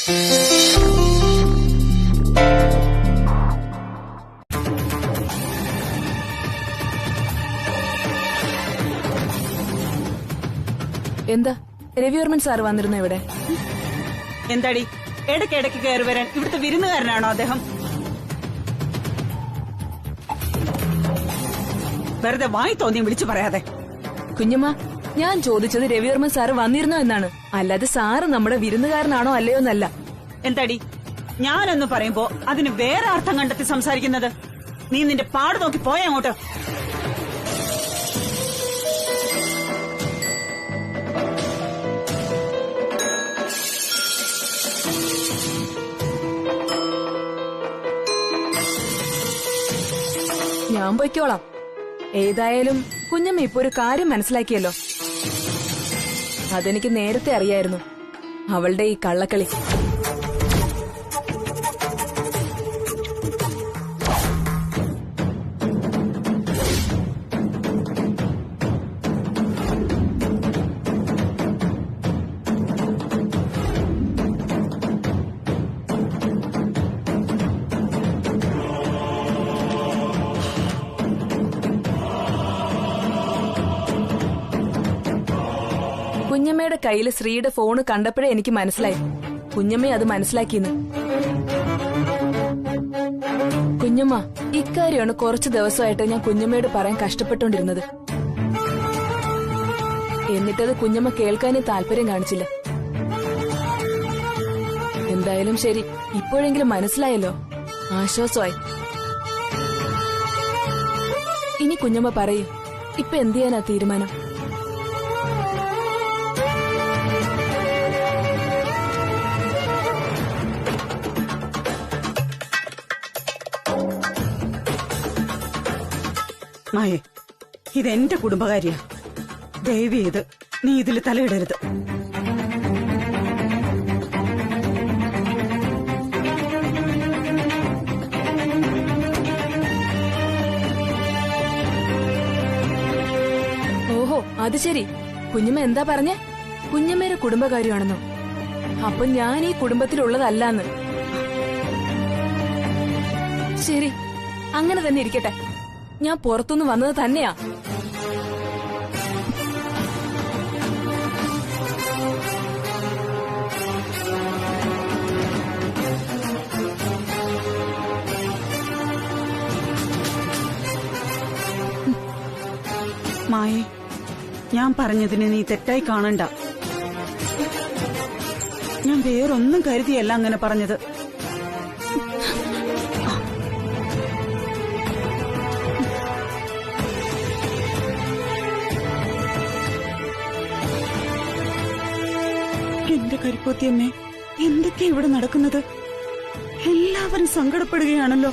എന്താ രവിവർമ്മൻ സാർ വന്നിരുന്നു ഇവിടെ? എന്താടി ഇടയ്ക്കിടയ്ക്ക് കയറി വരാൻ ഇവിടുത്തെ വിരുന്നുകാരനാണോ അദ്ദേഹം? വെറുതെ വായി തോന്നി വിളിച്ചു പറയാതെ. കുഞ്ഞമ്മ, ഞാൻ ചോദിച്ചത് രവിവർമ്മൻ സാറ് വന്നിരുന്നോ എന്നാണ്, അല്ലാതെ സാറ് നമ്മുടെ വിരുന്നുകാരനാണോ അല്ലയോ എന്നല്ല. എന്താടി ഞാനൊന്ന് പറയുമ്പോ അതിന് വേറെ അർത്ഥം കണ്ടെത്തി സംസാരിക്കുന്നത്? നീ നിന്റെ പാട് നോക്കി പോയ അങ്ങോട്ട്. ഞാൻ പൊയ്ക്കോളാം. ഏതായാലും കുഞ്ഞമ്മ ഇപ്പൊ ഒരു കാര്യം മനസ്സിലാക്കിയല്ലോ. അതെനിക്ക് നേരത്തെ അറിയായിരുന്നു, അവളുടെ ഈ കള്ളക്കളി. കുഞ്ഞമ്മയുടെ കയ്യിൽ ശ്രീയുടെ ഫോണ് കണ്ടപ്പോഴേ എനിക്ക് മനസ്സിലായി കുഞ്ഞമ്മയെ അത് മനസ്സിലാക്കിയെന്ന്. കുഞ്ഞമ്മ, ഇക്കാര്യമാണ് കുറച്ചു ദിവസമായിട്ട് ഞാൻ കുഞ്ഞമ്മയോട് പറയാൻ കഷ്ടപ്പെട്ടുകൊണ്ടിരുന്നത്. എന്നിട്ടത് കുഞ്ഞമ്മ കേൾക്കാനേ താല്പര്യം കാണിച്ചില്ല. എന്തായാലും ശരി, ഇപ്പോഴെങ്കിലും മനസ്സിലായല്ലോ, ആശ്വാസമായി. ഇനി കുഞ്ഞമ്മ പറയൂ, ഇപ്പൊ എന്ത് ചെയ്യാനാ തീരുമാനം? മായേ, ഇതെന്റെ കുടുംബകാര്യ. ദയവ് ചെയ്ത് നീ ഇതിൽ തലയിടരുത്. ഓഹോ, അത് ശരി. കുഞ്ഞമ്മ എന്താ പറഞ്ഞേ? കുഞ്ഞമ്മയുടെ കുടുംബകാര്യമാണെന്നോ? അപ്പൊ ഞാൻ ഈ കുടുംബത്തിലുള്ളതല്ലാന്ന്. ശരി, അങ്ങനെ തന്നെ ഇരിക്കട്ടെ. ഞാൻ പുറത്തുനിന്ന് വന്നത് തന്നെയാ. മായേ, ഞാൻ പറഞ്ഞതിന് നീ തെറ്റായി കാണണ്ട. ഞാൻ വേറൊന്നും കരുതിയല്ല അങ്ങനെ പറഞ്ഞത്. എന്റെ കരിപ്പോത്തിയമ്മേ, എന്തൊക്കെയാ ഇവിടെ നടക്കുന്നത്? എല്ലാവരും സങ്കടപ്പെടുകയാണല്ലോ.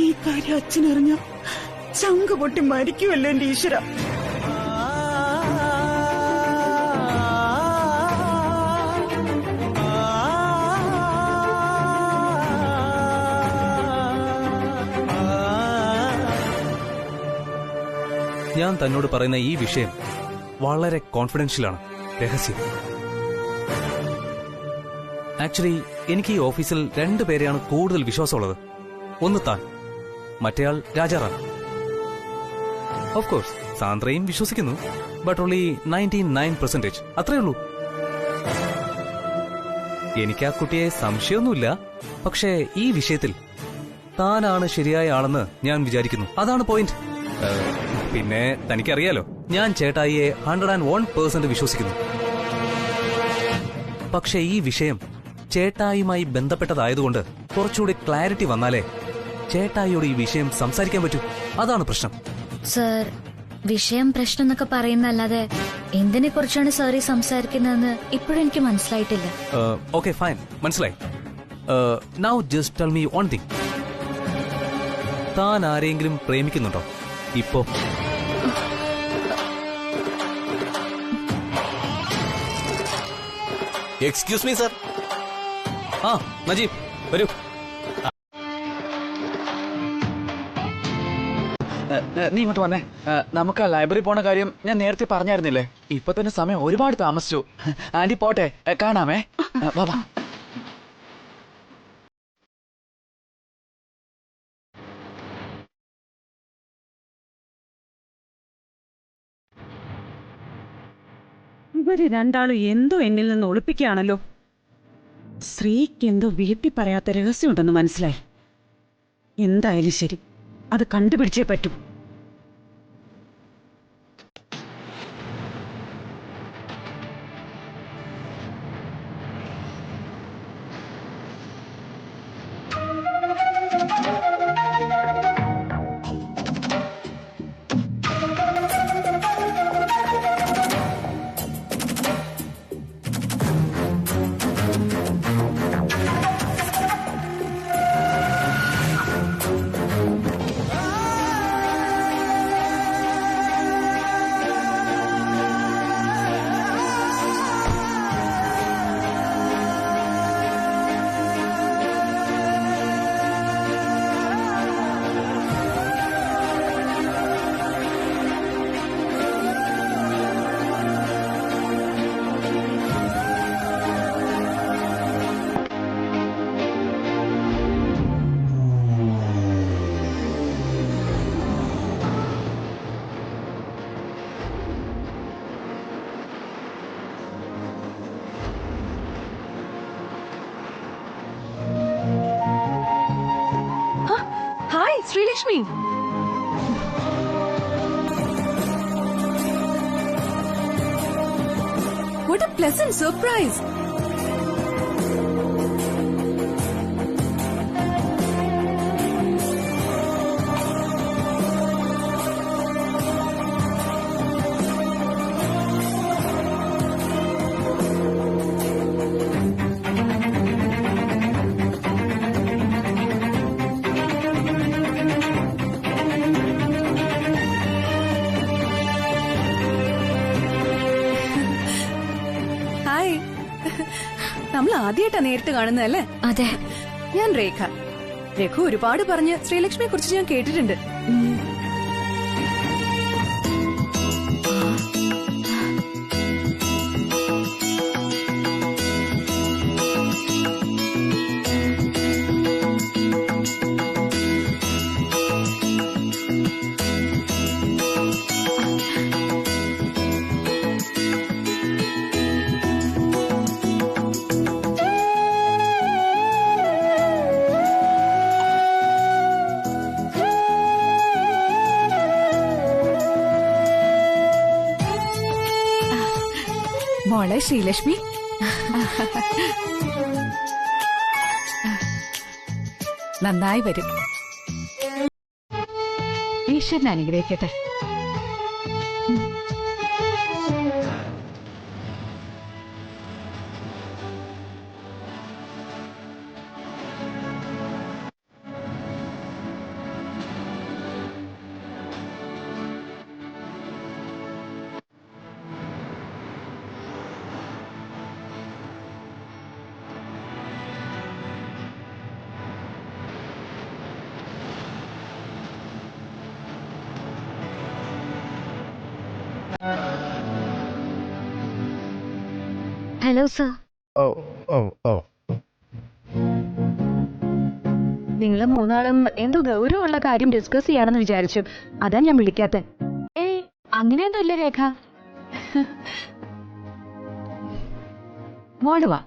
ഈ കാര്യം അച്ഛനറിഞ്ഞ ചങ്ക് പൊട്ടി മരിക്കുമല്ലോ എന്റെ ഈശ്വര. ഞാൻ തന്നോട് പറയുന്ന ഈ വിഷയം വളരെ കോൺഫിഡൻഷ്യലാണ്, രഹസ്യം. ആക്ച്വലി എനിക്ക് ഈ ഓഫീസിൽ 2 പേരെയാണ് കൂടുതൽ വിശ്വാസമുള്ളത്. ഒന്ന് താൻ, മറ്റേയാൾ രാജാറാം. ഓഫ് കോഴ്സ് സാന്ദ്രയും വിശ്വസിക്കുന്നു, ബട്ട് ഓൺലി 99%. അത്രേ ഉള്ളൂ. എനിക്ക് ആ കുട്ടിയെ സംശയമൊന്നുമില്ല, പക്ഷേ ഈ വിഷയത്തിൽ താനാണ് ശരിയായ ആളെന്ന് ഞാൻ വിചാരിക്കുന്നു. അതാണ് പോയിന്റ്. പിന്നെ തനിക്കറിയാലോ, ഞാൻ ചേട്ടായിയെ 101% വിശ്വസിക്കുന്നു. പക്ഷെ ഈ വിഷയം ചേട്ടായിയുമായി ബന്ധപ്പെട്ടതായതുകൊണ്ട് കുറച്ചുകൂടി ക്ലാരിറ്റി വന്നാലേ ചേട്ടായിയോട് ഈ വിഷയം സംസാരിക്കാൻ പറ്റൂ. അതാണ് പ്രശ്നം. സർ, വിഷയം പ്രശ്നം എന്നൊക്കെ പറയുന്നല്ലാതെ എന്തിനെ കുറിച്ചാണ് സാറി സംസാരിക്കുന്നതെന്ന് ഇപ്പോഴും എനിക്ക് മനസ്സിലായിട്ടില്ല. ഓക്കെ, ഫൈൻ, മനസ്സിലായി. Now just tell me one thing. താൻ ആരെങ്കിലും പ്രേമിക്കുന്നുണ്ടോ ഇപ്പോ? Excuse me sir. ആ, നജീബ് വരൂ. നീ ഇങ്ങോട്ട് വന്നേ. നമുക്ക് ആ ലൈബ്രറി പോണ കാര്യം ഞാൻ നേരത്തെ പറഞ്ഞായിരുന്നില്ലേ? ഇപ്പൊ തന്നെ സമയം ഒരുപാട് താമസിച്ചു. ആന്റി പോട്ടെ, കാണാമേ. വാ വാ. ഇവര് രണ്ടാളും എന്തോ എന്നിൽ നിന്ന് ഒളിപ്പിക്കുകയാണല്ലോ. സ്ത്രീക്ക് എന്തോ വീട്ടിൽ പറയാത്ത രഹസ്യമുണ്ടെന്ന് മനസ്സിലായി. എന്തായാലും ശരി, അത് കണ്ടുപിടിച്ചേ പറ്റൂ. Hi Sreelakshmi. What a pleasant surprise. നമ്മൾ ആദ്യമായിട്ടാ നേരിട്ട് കാണുന്നതല്ലേ? അതെ. ഞാൻ രേഖ. രഘു ഒരുപാട് പറഞ്ഞ് ശ്രീലക്ഷ്മിയെ കുറിച്ച് ഞാൻ കേട്ടിട്ടുണ്ട്. മോളെ ശ്രീലക്ഷ്മി, നന്നായി വരും. ഈശ്വരൻ അനുഗ്രഹിക്കട്ടെ. Hello sir. നിങ്ങൾ മൂന്നാളും എന്തോ ഗൗരവമുള്ള കാര്യം ഡിസ്കസ് ചെയ്യാണെന്ന് വിചാരിച്ചു. അതാ ഞാൻ വിളിക്കാത്ത. അങ്ങനെയൊന്നുമില്ല രേഖ. മോളുവാ.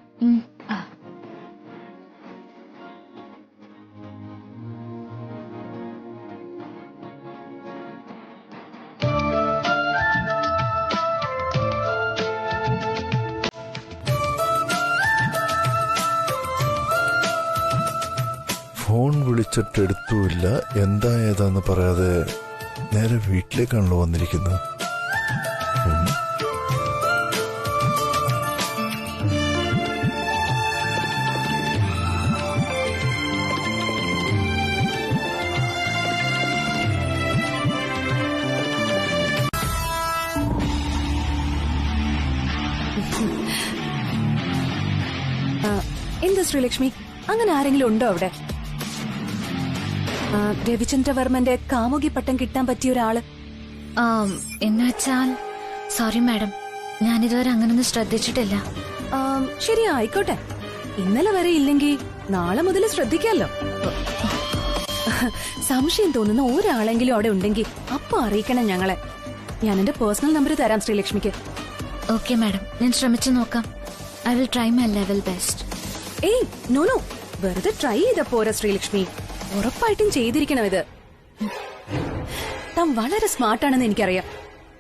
ഫോൺ വിളിച്ചിട്ട് എടുത്തുമില്ല, എന്താ ഏതാന്ന് പറയാതെ നേരെ വീട്ടിലേക്കാണല്ലോ വന്നിരിക്കുന്നത്. എന്താ ശ്രീലക്ഷ്മി, അങ്ങനെ ആരെങ്കിലും ഉണ്ടോ അവിടെ? രവിചന്ദ്രവർമ്മന്റെ കാമുകി പട്ടം കിട്ടാൻ പറ്റിയ ഒരാള്. എന്നുവെച്ചാൽ സോറി മാഡം, ഞാനിതുവരെ അങ്ങനൊന്നും ശ്രദ്ധിച്ചിട്ടില്ല. ശരി, ആയിക്കോട്ടെ. ഇന്നലെ വരെ ഇല്ലെങ്കിൽ നാളെ മുതൽ ശ്രദ്ധിക്കാമല്ലോ. സംശയം തോന്നുന്ന ഒരാളെങ്കിലും അവിടെ ഉണ്ടെങ്കിൽ അപ്പൊ അറിയിക്കണം ഞങ്ങളെ. ഞാൻ എന്റെ പേഴ്സണൽ നമ്പർ തരാം ശ്രീലക്ഷ്മിക്ക്. ഓക്കെ മാഡം, ഞാൻ ശ്രമിച്ചു നോക്കാം. I will try my level best. ഏയ് നോ, വെറുതെ ട്രൈ ചെയ്ത പോരാ ശ്രീലക്ഷ്മി, ഉറപ്പായിട്ടും ചെയ്തിരിക്കണം ഇത്. താൻ വളരെ സ്മാർട്ടാണെന്ന് എനിക്കറിയാം.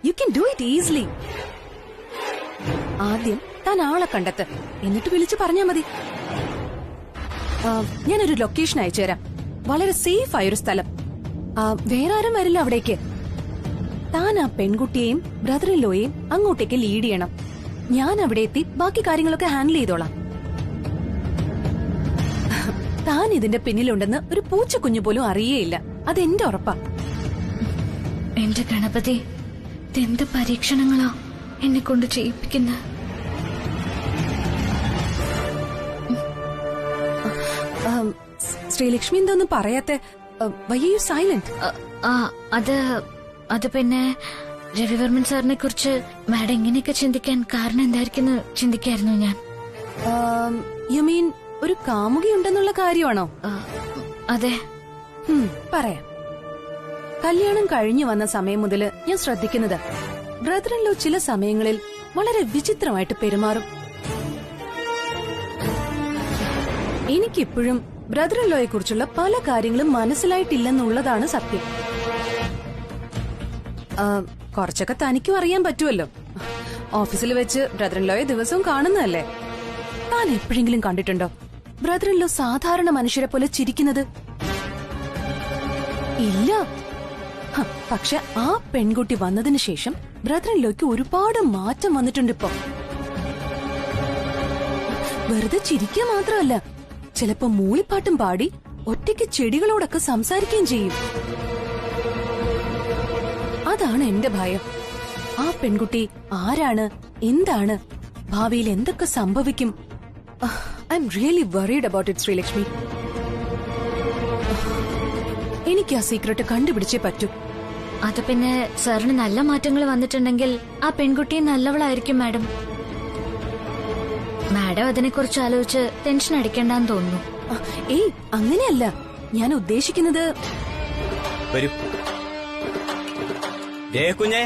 You can do it easily. ആദ്യം താൻ ആളെ കണ്ടെത്ത്, എന്നിട്ട് വിളിച്ചു പറഞ്ഞാ മതി. ഞാനൊരു ലൊക്കേഷൻ അയച്ചുതരാം. വളരെ സേഫ് ആയൊരു സ്ഥലം. വേറെ ആരും വരില്ല അവിടേക്ക്. താൻ ആ പെൺകുട്ടിയെയും ബ്രദർ ഇൻ ലോയെയും അങ്ങോട്ടേക്ക് ലീഡ് ചെയ്യണം. ഞാൻ അവിടെ എത്തി ബാക്കി കാര്യങ്ങളൊക്കെ ഹാൻഡിൽ ചെയ്തോളാം. താൻ ഇതിന്റെ പിന്നിലുണ്ടെന്ന് ഒരു പൂച്ചക്കുഞ്ഞു പോലും അറിയേയില്ല. അതെന്റെ ഉറപ്പാ. എന്റെ ഗണപതി, ഇതെന്ത് പരീക്ഷണങ്ങളാ എന്നെ കൊണ്ട് ചെയ്യിപ്പിക്കുന്ന. ശ്രീലക്ഷ്മി എന്തോന്നും പറയാത്തെ? Why are you silent? അത് പിന്നെ രവിവർമ്മൻ സാറിനെ കുറിച്ച് മാഡം ഇങ്ങനെയൊക്കെ ചിന്തിക്കാൻ കാരണം എന്തായിരിക്കും ചിന്തിക്കായിരുന്നു ഞാൻ. യു മീൻ ഒരു കാമുകി ഉണ്ടെന്നുള്ള കാര്യമാണോ? അതെ. പറയാം. കല്യാണം കഴിഞ്ഞു വന്ന സമയം മുതല് ഞാൻ ശ്രദ്ധിക്കുന്നത് ബ്രദർ ഇൻ ലോ ചില സമയങ്ങളിൽ വളരെ വിചിത്രമായിട്ട് പെരുമാറും. എനിക്കിപ്പോഴും ബ്രദർ ഇൻ ലോയെ കുറിച്ചുള്ള പല കാര്യങ്ങളും മനസ്സിലായിട്ടില്ലെന്നുള്ളതാണ് സത്യം. കുറച്ചൊക്കെ തനിക്കും അറിയാൻ പറ്റുമല്ലോ. ഓഫീസിൽ വെച്ച് ബ്രദർ ഇൻ ലോയെ ദിവസവും കാണുന്നതല്ലേ. താൻ എപ്പോഴെങ്കിലും കണ്ടിട്ടുണ്ടോ ബ്രദർ ഇൻ ലോ സാധാരണ മനുഷ്യരെ പോലെ ചിരിക്കുന്നത്? ഇല്ല. പക്ഷെ ആ പെൺകുട്ടി വന്നതിന് ശേഷം ബ്രദർ ഇൻ ലോയ്ക്ക് ഒരുപാട് മാറ്റം വന്നിട്ടുണ്ട്. ഇപ്പൊ വെറുതെ ചിരിക്കുക മാത്രമല്ല, ചിലപ്പോ മൂളിപ്പാട്ടും പാടി ഒറ്റയ്ക്ക് ചെടികളോടൊക്കെ സംസാരിക്കുകയും ചെയ്യും. അതാണ് എന്റെ ഭയം. ആ പെൺകുട്ടി ആരാണ്, എന്താണ്, ഭാവിയിൽ എന്തൊക്കെ സംഭവിക്കും? I am really worried about it Sreelakshmi. എനിക്ക് ആ സീക്രട്ട് കണ്ടുപിടിച്ചേ പറ്റൂ. അത് പിന്നെ സാറിന് നല്ല മാറ്റങ്ങൾ വന്നിട്ടുണ്ടെങ്കിൽ ആ പെൺകുട്ടിയെ നല്ലവളായിരിക്കും മാഡം. മാഡം അതിനെക്കുറിച്ച് ആലോചിച്ച് ടെൻഷൻ അടിക്കണ്ടെന്ന് തോന്നുന്നു. ഏയ് അങ്ങനെയല്ല ഞാൻ ഉദ്ദേശിക്കുന്നത്. വരൂ കുഞ്ഞേ.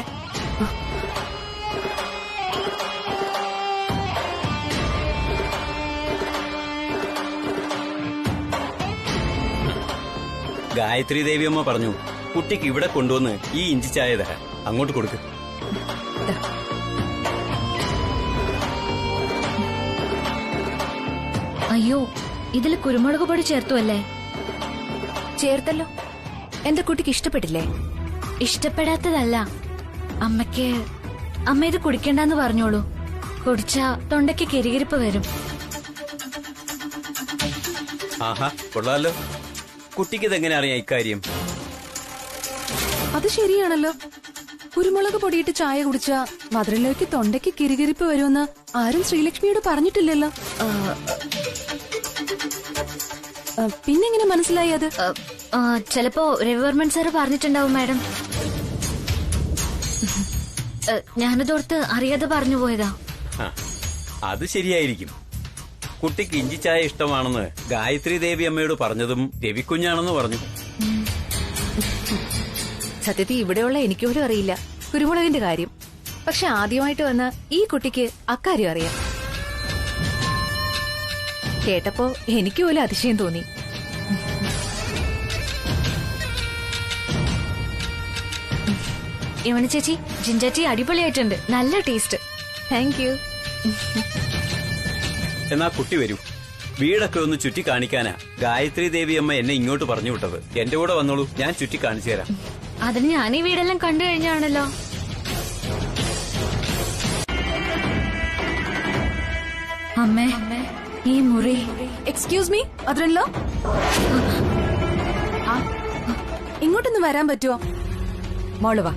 ഗായത്രി ദേവിയമ്മ പറഞ്ഞു കുട്ടിക്ക് ഇവിടെ കൊണ്ടുവന്ന് ഈ ഇഞ്ചി ചായ തരാം. അങ്ങോട്ട് കൊടുക്ക്. അയ്യോ, ഇതിൽ കുരുമുളക് പൊടി ചേർത്തു അല്ലേ? ചേർത്തല്ലോ. എന്റെ കുട്ടിക്ക് ഇഷ്ടപ്പെട്ടില്ലേ? ഇഷ്ടപ്പെടാത്തതല്ല, അമ്മ ഇത് കുടിക്കണ്ടെന്ന് പറഞ്ഞോളൂ. കുടിച്ചാ തൊണ്ടയ്ക്ക് കിരികിരിപ്പ് വരും. ആഹാ, കൊള്ളാലോ. കുട്ടിക്ക് ഇതെങ്ങനെ അറിയാം ഇക്കാര്യം? അത് ശരിയാണല്ലോ. കുരുമുളക് പൊടിയിട്ട് ചായ കുടിച്ചാ മധുരയിലേക്ക് തൊണ്ടയ്ക്ക് കിരികിരിപ്പ് വരുമെന്ന് ആരും ശ്രീലക്ഷ്മിയോട് പറഞ്ഞിട്ടില്ലല്ലോ. പിന്നെങ്ങനെ മനസ്സിലായി അത്? ചിലപ്പോ രവിവർമ്മൻ സാറ് പറഞ്ഞിട്ടുണ്ടാവും മാഡം. ഞാനതോർത്ത് അറിയാതെ പറഞ്ഞു പോയതാ. അത് ശരിയായിരിക്കും. കുട്ടിക്ക് ഇഞ്ചി ചായ ഇഷ്ടമാണെന്ന് ഗായത്രി ദേവി അമ്മയോട് പറഞ്ഞതും രവിക്കുഞ്ഞാണെന്ന് പറഞ്ഞു. സത്യത്തിൽ ഇവിടെയുള്ള എനിക്ക് പോലും അറിയില്ല കുരുമുളകിന്റെ കാര്യം. പക്ഷെ ആദ്യമായിട്ട് വന്ന ഈ കുട്ടിക്ക് അക്കാര്യം അറിയാം. കേട്ടപ്പോ എനിക്ക് പോലും അതിശയം തോന്നി. യവന ചേച്ചി, ജിഞ്ചർ ടീ അടിപൊളിയായിട്ടുണ്ട്. നല്ല ടേസ്റ്റ്. Thank you. എന്നാ കുട്ടി വരൂ. വീടൊക്കെ ഒന്ന് ചുറ്റി കാണിക്കാനാ ഗായത്രി ദേവി അമ്മ എന്നെ ഇങ്ങോട്ട് പറഞ്ഞു വിട്ടത്. എന്റെ കൂടെ വന്നോളൂ, ഞാൻ ചുറ്റി കാണിച്ചു തരാം. അതിന് ഞാൻ ഈ വീടെല്ലാം കണ്ടു കഴിഞ്ഞാണല്ലോ. അമ്മേ, ഈ മുറി. എക്സ്ക്യൂസ് മീ, അതിരല്ലോ ഇങ്ങോട്ടൊന്ന് വരാൻ പറ്റുമോ? മോള് വാ.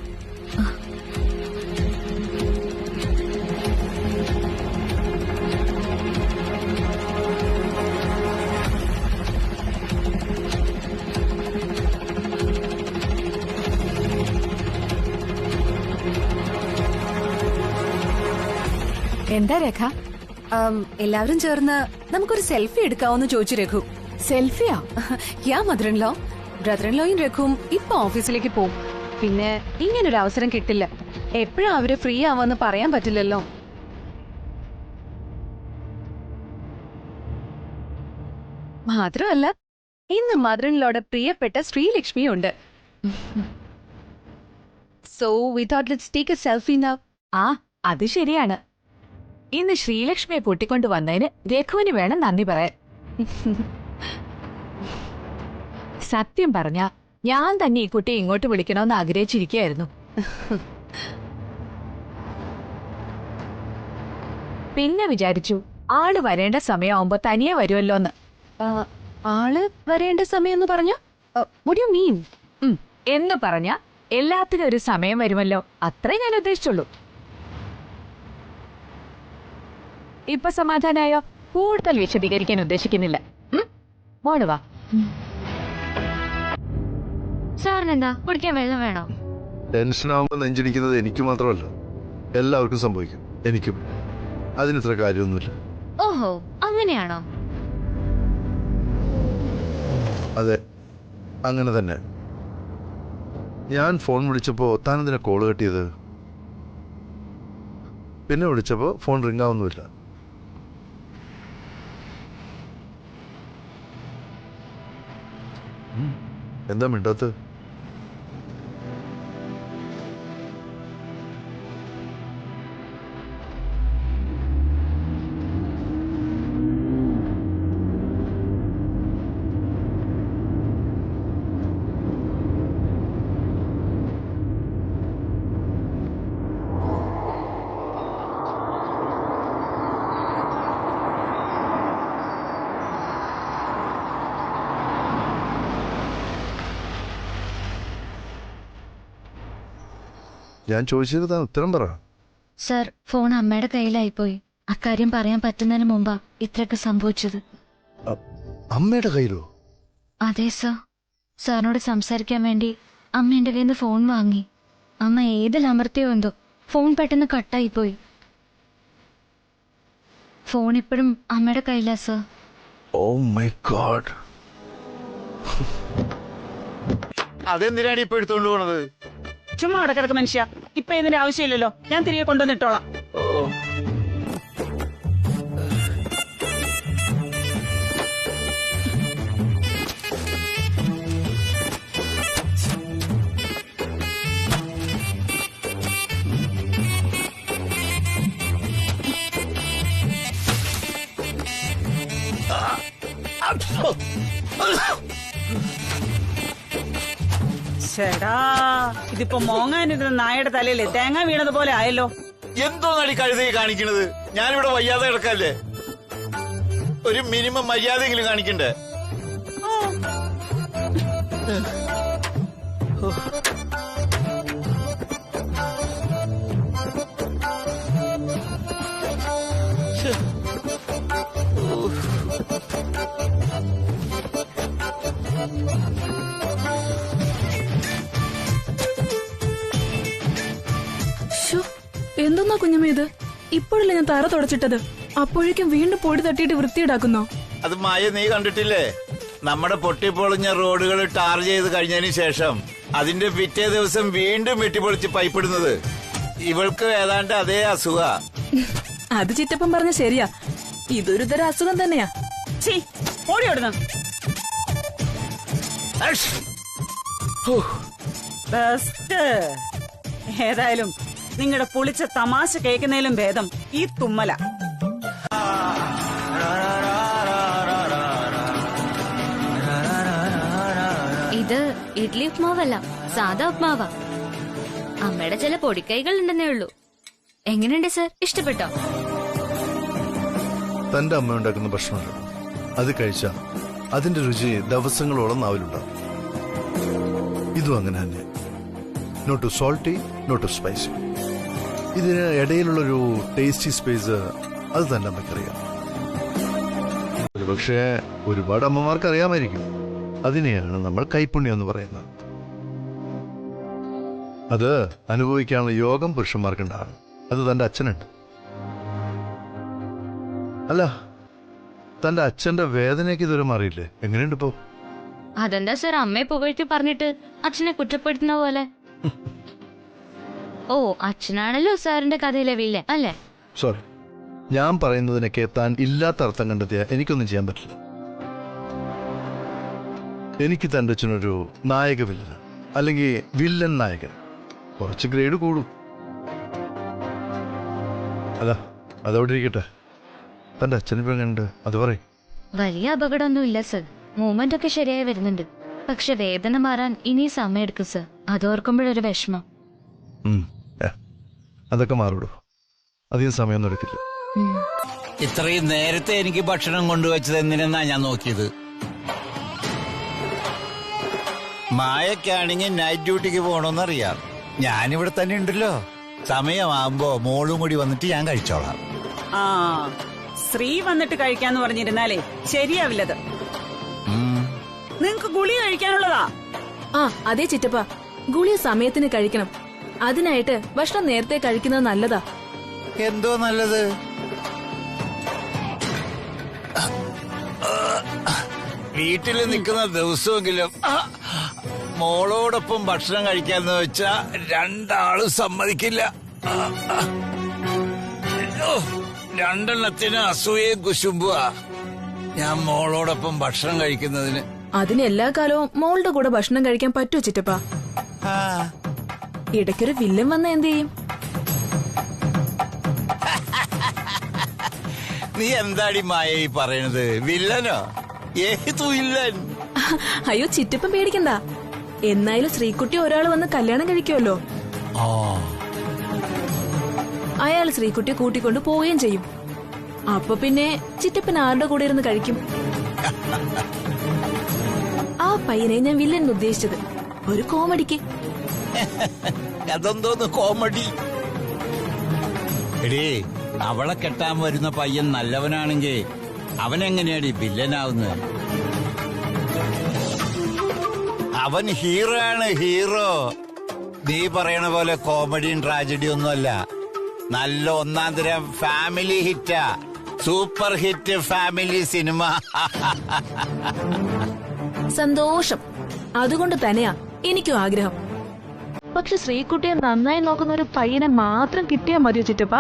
എന്താ രേഖ? എല്ലാവരും ചേർന്ന് നമുക്കൊരു സെൽഫി എടുക്കാവോന്ന് ചോദിച്ചു രഘു. സെൽഫിയാ? യാ മദറിൻലോ, ബ്രദറിൻലോയും രഘുവും ഇപ്പൊ ഓഫീസിലേക്ക് പോവും. പിന്നെ ഇങ്ങനൊരു അവസരം കിട്ടില്ല. എപ്പോഴും അവര് ഫ്രീ ആവാന്ന് പറയാൻ പറ്റില്ലല്ലോ. മാത്രമല്ല ഇന്ന് മദറിൻലോയുടെ പ്രിയപ്പെട്ട ശ്രീലക്ഷ്മി ഉണ്ട്. So we thought let's take A selfie now. ആ, അത് ശരിയാണ്. ഇന്ന് ശ്രീലക്ഷ്മിയെ കൂട്ടിക്കൊണ്ട് വന്നതിന് രഘുവിന് വേണം നന്ദി പറയാൻ. സത്യം പറഞ്ഞ ഞാൻ തന്നെ ഈ കുട്ടിയെ ഇങ്ങോട്ട് വിളിക്കണമെന്ന് ആഗ്രഹിച്ചിരിക്കുകയായിരുന്നു. പിന്നെ വിചാരിച്ചു ആള് വരേണ്ട സമയമാകുമ്പോ തനിയെ വരുമല്ലോന്ന്. ആള് വരേണ്ട സമയം എന്ന് പറഞ്ഞ what do you mean? എന്ന് പറഞ്ഞ എല്ലാത്തിനും ഒരു സമയം വരുമല്ലോ, അത്രേ ഞാൻ ഉദ്ദേശിച്ചുള്ളൂ. ഇപ്പൊ സമാധാനായോ? കൂടുതൽ വിശദീകരിക്കാൻ ഉദ്ദേശിക്കുന്നില്ല. മോള് വാ. സാറിനെന്താ കുടിക്കാൻ വെള്ളം വേണോ? ടെൻഷനാവുമ്പോൾ നെഞ്ചിടിക്കുന്നത് എനിക്ക് മാത്രമല്ല, എല്ലാവർക്കും സംഭവിക്കും. എനിക്കും. അതിനിത്ര കാര്യമൊന്നുമില്ല. ഓഹോ, അങ്ങനെയാണോ? അതെ, അങ്ങനെ തന്നെ. ഞാൻ ഫോൺ വിളിച്ചപ്പോൾ താൻ എന്തിനാ കോള് കെട്ടിയത്? പിന്നെ വിളിച്ചപ്പോൾ ഫോൺ റിംഗ് ആവുന്നുമില്ല. എന്താ മിണ്ടാത്തത്? ഞാൻ ചോദിച്ചത് താൻ ഉത്തരം പറ. സർ, ഫോൺ അമ്മയുടെ കയ്യിലായിപ്പോയി. അക്കാര്യം പറയാൻ പറ്റുന്നതിന് മുമ്പാ ഇത്രയൊക്കെ സംഭവിച്ചത്. അമ്മയുടെ കയ്യിലോ? അതെ സർ. സാറിനോട് സംസാരിക്കാൻ വേണ്ടി അമ്മ എൻ്റെ കയ്യിൽ നിന്ന് ഫോൺ വാങ്ങി. അമ്മ ഏതിൽ അമർത്തിയോ എന്തോ ഫോൺ പെട്ടെന്ന് കട്ടായിപ്പോയി. ഫോൺ ഇപ്പോഴും അമ്മയുടെ കയ്യിലാ സർ. Oh my god. അതെന്തിനാണ് ഇപ്പൊ എടുത്തോണ്ട് പോണത്? ചുമ്മാ കിടക്ക് മനുഷ്യ. ഇപ്പൊ ഇതിന്റെ ആവശ്യമില്ലല്ലോ, ഞാൻ തിരികെ കൊണ്ടുവന്നിട്ടോളാം. ചേടാ, ഇതിപ്പോ മോങ്ങാനിരുന്ന നായയുടെ തലയില് തേങ്ങ വീണതുപോലെ ആയല്ലോ. എന്തോ നടി കഴുതി കാണിക്കണത്? ഞാനിവിടെ വയ്യാതെ കിടക്കല്ലേ, ഒരു മിനിമം മര്യാദയെങ്കിലും കാണിക്കണ്ടേ? എന്തൊന്നാ കുഞ്ഞമ്മ ഇത്? ഇപ്പോഴല്ലേ ഞാൻ തറ തുടച്ചിട്ടത്, അപ്പോഴേക്കും വീണ്ടും പൊടി തട്ടിയിട്ട് വൃത്തിയിടാക്കുന്നോ? അത് മായ നീ കണ്ടിട്ടില്ലേ? നമ്മുടെ പൊട്ടിപ്പൊളിഞ്ഞ റോഡുകൾ ടാർ ചെയ്ത് കഴിഞ്ഞതിന് ശേഷം അതിന്റെ പിറ്റേ ദിവസം വീണ്ടും വെട്ടിപ്പൊളിച്ച് പൈപ്പിടുന്നത്. ഇവൾക്ക് ഏതാണ്ട് അതേ അസുഖ. അത് ചിറ്റപ്പം പറഞ്ഞ ശരിയാ, ഇതൊരു തരം അസുഖം തന്നെയാ. ഓടിയോടുന്നു. ബെസ്റ്റ്. ഏതായാലും നിങ്ങളുടെ പുളിച്ച തമാശ കേൾക്കുന്നതിലും ഭേദം ഈ തുമ്മല. ഇത് ഇഡ്ലി ഉപ്മാവല്ല, സാധാ ഉപ്മാവാ. അമ്മയുടെ ചില പൊടിക്കൈകൾ ഉണ്ടെന്നേ ഉള്ളൂ. എങ്ങനെയുണ്ട് സർ, ഇഷ്ടപ്പെട്ടോ? തന്റെ അമ്മ ഉണ്ടാക്കുന്ന ഭക്ഷണമല്ല, അത് കഴിച്ചാൽ അതിന്റെ രുചി ദിവസങ്ങളോളം നാവിലുണ്ടാവും. ഇതും അങ്ങനെ തന്നെ. Not too salty, not too spicy. ഇതിന് ഇടയിലുള്ളൊരു ടേസ്റ്റി സ്പേസ് അത് തന്നെ അമ്മയ്ക്കറിയാം. പക്ഷേ ഒരുപാട് അമ്മമാർക്ക് അറിയാമായിരിക്കും. അതിനെയാണ് നമ്മൾ കൈപ്പുണ്യം എന്ന് പറയുന്നത്. അത് അനുഭവിക്കാനുള്ള യോഗം പുരുഷന്മാർക്കുണ്ടാകും. അത് തന്റെ അച്ഛനുണ്ട്. അല്ല, തന്റെ അച്ഛന്റെ വേദനയൊക്കെ ഇതുവരെ മാറിയില്ലേ? എങ്ങനെയുണ്ട് ഇപ്പോ? അതെന്താ സർ അമ്മയെ പുകഴ്ത്തി പറഞ്ഞിട്ട് അച്ഛനെ കുറ്റപ്പെടുത്തുന്ന പോലെ? ഓ, അച്ഛനാണല്ലോ സാറിന്റെ കഥയിലെ വില്ലൻ അല്ലേ? സോറി, ഞാൻ പറയുന്നതിനൊക്കെ താൻ ഇല്ലാത്ത അർത്ഥം കണ്ടെത്തിയാൽ എനിക്കൊന്നും ചെയ്യാൻ പറ്റില്ല. എനിക്ക് തൻ്റെ അച്ഛനൊരു നായക വില്ലൻ, അല്ലെങ്കിൽ വില്ലൻ നായകൻ, കുറച്ച് ഗ്രേഡ് കൂടും. അല്ല, അതവിടെ ഇരിക്കട്ടെ. തൻ്റെ അച്ഛനിപ്പോ എങ്ങനെയുണ്ട് അത് പറയും. വലിയ അപകടമൊന്നും ഇല്ല സർ. മൂവ്മെന്റ് ഒക്കെ ശരിയായി വരുന്നുണ്ട്. പക്ഷെ വേദന മാറാൻ ഇനി സമയം എടുക്കും സർ. അതോർക്കുമ്പോഴൊരു വിഷമം. അതൊക്കെ മാറുള്ളൂ. അധികം സമയമൊന്നും എടുക്കില്ല. ഇത്രയും നേരത്തെ എനിക്ക് ഭക്ഷണം കൊണ്ടുവച്ചത് എന്തിനെന്നാ ഞാൻ നോക്കിയത്. മായക്കാണെങ്കിൽ നൈറ്റ് ഡ്യൂട്ടിക്ക് പോകണമെന്നറിയാം. ഞാനിവിടെ തന്നെ ഉണ്ടല്ലോ. സമയമാകുമ്പോ മോളും കൂടി വന്നിട്ട് ഞാൻ കഴിച്ചോളാം. ആ, ശ്രീ വന്നിട്ട് കഴിക്കാന്ന് പറഞ്ഞിരുന്നാലേ ശരിയാവില്ലത്. നിങ്ങക്ക് ഗുളി കഴിക്കാനുള്ളതാ. ആ അതെ ചിറ്റപ്പ, ഗുളിയ സമയത്തിന് കഴിക്കണം. അതിനായിട്ട് ഭക്ഷണം നേരത്തെ കഴിക്കുന്നത് നല്ലതാ. എന്തോ നല്ലത്? വീട്ടിൽ നിൽക്കുന്ന ദിവസമെങ്കിലും മോളോടൊപ്പം ഭക്ഷണം കഴിക്കാന്ന് വെച്ചാ രണ്ടാളും സമ്മതിക്കില്ല. രണ്ടെണ്ണത്തിന് അസൂയയും കുശുമ്പുവാ ഞാൻ മോളോടൊപ്പം ഭക്ഷണം കഴിക്കുന്നതിന്. അതിന് എല്ലാ കാലവും മോളുടെ കൂടെ ഭക്ഷണം കഴിക്കാൻ പറ്റുമോ ചിറ്റപ്പ? ഇടയ്ക്കൊരു വില്ലൻ വന്ന എന്ത് ചെയ്യും? നീ എന്താടി മായ ഈ പറയണത്? വില്ലനോ? ഏതു വില്ലൻ? അയ്യോ ചിറ്റപ്പൻ പേടിക്കണ്ട. എന്നാലും ശ്രീകുട്ടി ഒരാൾ വന്ന് കല്യാണം കഴിക്കുമല്ലോ. അയാൾ ശ്രീകുട്ടിയെ കൂട്ടിക്കൊണ്ട് പോവുകയും ചെയ്യും. അപ്പൊ പിന്നെ ചിറ്റപ്പൻ ആരുടെ കൂടെ ഇരുന്ന് കഴിക്കും? ആ പയ്യനെ ഞാൻ വില്ലൻ ഉദ്ദേശിച്ചത് ഒരു കോമഡിക്ക്. അതെന്തോന്ന് കോമഡി? എടീ, അവളെ കെട്ടാൻ വരുന്ന പയ്യൻ നല്ലവനാണെങ്കിൽ അവനെങ്ങനെയാടി വില്ലനാവുന്നത്? അവൻ ഹീറോ ആണ്, ഹീറോ. നീ പറയണ പോലെ കോമഡിയും ട്രാജഡിയും ഒന്നുമല്ല. നല്ല ഒന്നാം തരം ഫാമിലി ഹിറ്റാ. സൂപ്പർ ഹിറ്റ് ഫാമിലി സിനിമ. സന്തോഷം. അതുകൊണ്ട് തന്നെയാ എനിക്കും ആഗ്രഹം. പക്ഷെ ശ്രീകുട്ടിയെ നന്നായി നോക്കുന്ന ഒരു പയ്യനെ മാത്രം കിട്ടിയാൽ മതിയോ ചിറ്റപ്പ?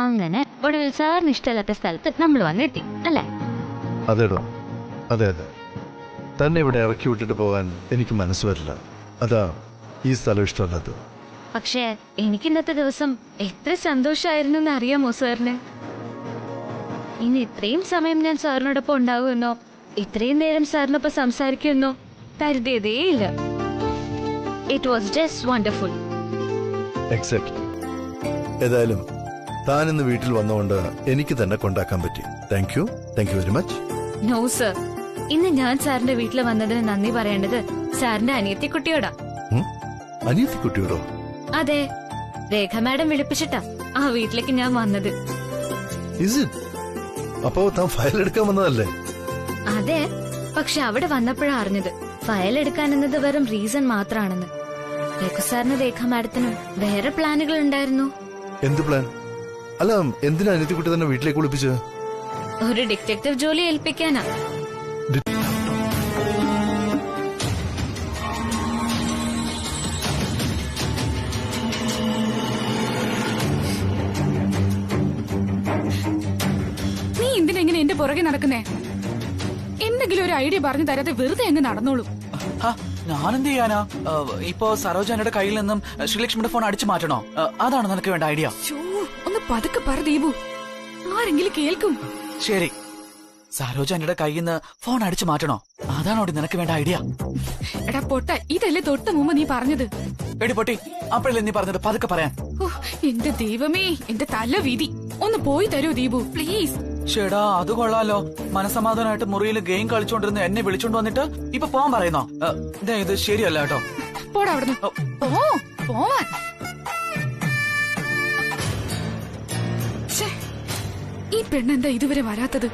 അങ്ങനെ ഒടുവിൽ സാറിന് ഇഷ്ടമില്ലാത്ത സ്ഥലത്ത് നമ്മൾ വന്നെത്തി അല്ലേ? അതേടോ, അതെ അതെ. തന്നെ ഇവിടെ ഇറക്കി വിട്ടിട്ട് പോകാൻ എനിക്ക് മനസ്സ് വരില്ല. അതാ ഈ സ്ഥലം ഇഷ്ടമല്ലാത്തത്. പക്ഷേ എനിക്ക് ഇന്നത്തെ ദിവസം എത്ര സന്തോഷമായിരുന്നു എന്ന് അറിയാമോ സാറിന്? ഇനി ഇത്രയും സമയം ഞാൻ സാറിനോടൊപ്പം ഉണ്ടാവുമെന്നോ ഇത്രയും നേരം സാറിനൊപ്പം സംസാരിക്കുമെന്നോ കരുതിയതേയില്ല. It was just wonderful. Exactly. ഏതായാലും താൻ ഇന്ന് വീട്ടിൽ വന്നുകൊണ്ട് എനിക്ക് തന്നെ കൊണ്ടാക്കാൻ പറ്റി. Thank you very much. No sir, ഇന്ന് ഞാൻ സാറിന്റെ വീട്ടിൽ വന്നതിന് നന്ദി പറയേണ്ടത് സാറിന്റെ അനിയത്തിക്കുട്ടിയോടാ. അനിയത്തിക്കുട്ടിയോടോ? അതെ, രേഖ മാഡം വിളിപ്പിച്ചിട്ടാ ആ വീട്ടിലേക്ക് ഞാൻ വന്നത്. അപ്പോ താൻ ഫയൽ എടുക്കാൻ വന്നതല്ലേ? അതെ, പക്ഷെ അവിടെ വന്നപ്പോഴാ അറിഞ്ഞത് ഫയൽ എടുക്കാൻ എന്നത് വെറും റീസൺ മാത്രാണെന്ന്. രഘു സാറിന് രേഖ മാഡത്തിനും വേറെ പ്ലാനുകൾ ഉണ്ടായിരുന്നു. എന്ത് പ്ലാൻ? അല്ല, എന്തിനാ അനിയത്തിക്കുട്ടി തന്നെ വീട്ടിലേക്ക് വിളിപ്പിച്ചത്? ഒരു ഡിറ്റക്റ്റീവ് ജോലി ഏൽപ്പിക്കാനാ. നീ എന്തിനെങ്ങനെ എന്റെ പുറകെ നടക്കുന്നേ? എന്തെങ്കിലും ഒരു ഐഡിയ പറഞ്ഞു തരാതെ വെറുതെ അങ്ങ് നടന്നോളൂ. ഞാനെന്ത് ചെയ്യാനാ? ഇപ്പോ സരോജാനയുടെ കയ്യിൽ നിന്നും ശ്രീലക്ഷ്മിയുടെ ഫോൺ അടിച്ചു മാറ്റണോ? അതാണ് നിനക്ക് വേണ്ട ഐഡിയ? ഒന്ന് പതുക്കെ പറ ദീപു, ആരെങ്കിലും കേൾക്കും. ശരി, സരോജാനയുടെ കയ്യിൽ നിന്ന് ഫോൺ അടിച്ചു മാറ്റണോ? അതാണോ നിനക്ക് വേണ്ട ഐഡിയ? എടാ പൊട്ട, ഇതല്ലേ തൊട്ട് മുമ്പ് നീ പറഞ്ഞത്? എടി പൊട്ടി, അപ്പോഴല്ലേ നീ പറഞ്ഞത് പതുക്കെ പറയാൻ? എന്റെ ദൈവമേ, എന്റെ തല വിധി. ഒന്ന് പോയി തരൂ ദീപു പ്ലീസ്. ചേടാ, അത് കൊള്ളാലോ. മനസമാധാനമായിട്ട് മുറിയിൽ ഗെയിം കളിച്ചോണ്ടിരുന്ന എന്നെ വിളിച്ചോണ്ട് വന്നിട്ട് ഇപ്പൊ പോവാൻ പറയുന്നോ? ഇത് ശരിയല്ല കേട്ടോ. പോടാ അവിടുന്ന്. പോവാൻ. ഈ പെണ്ണെന്താ ഇതുവരെ വരാത്തത്?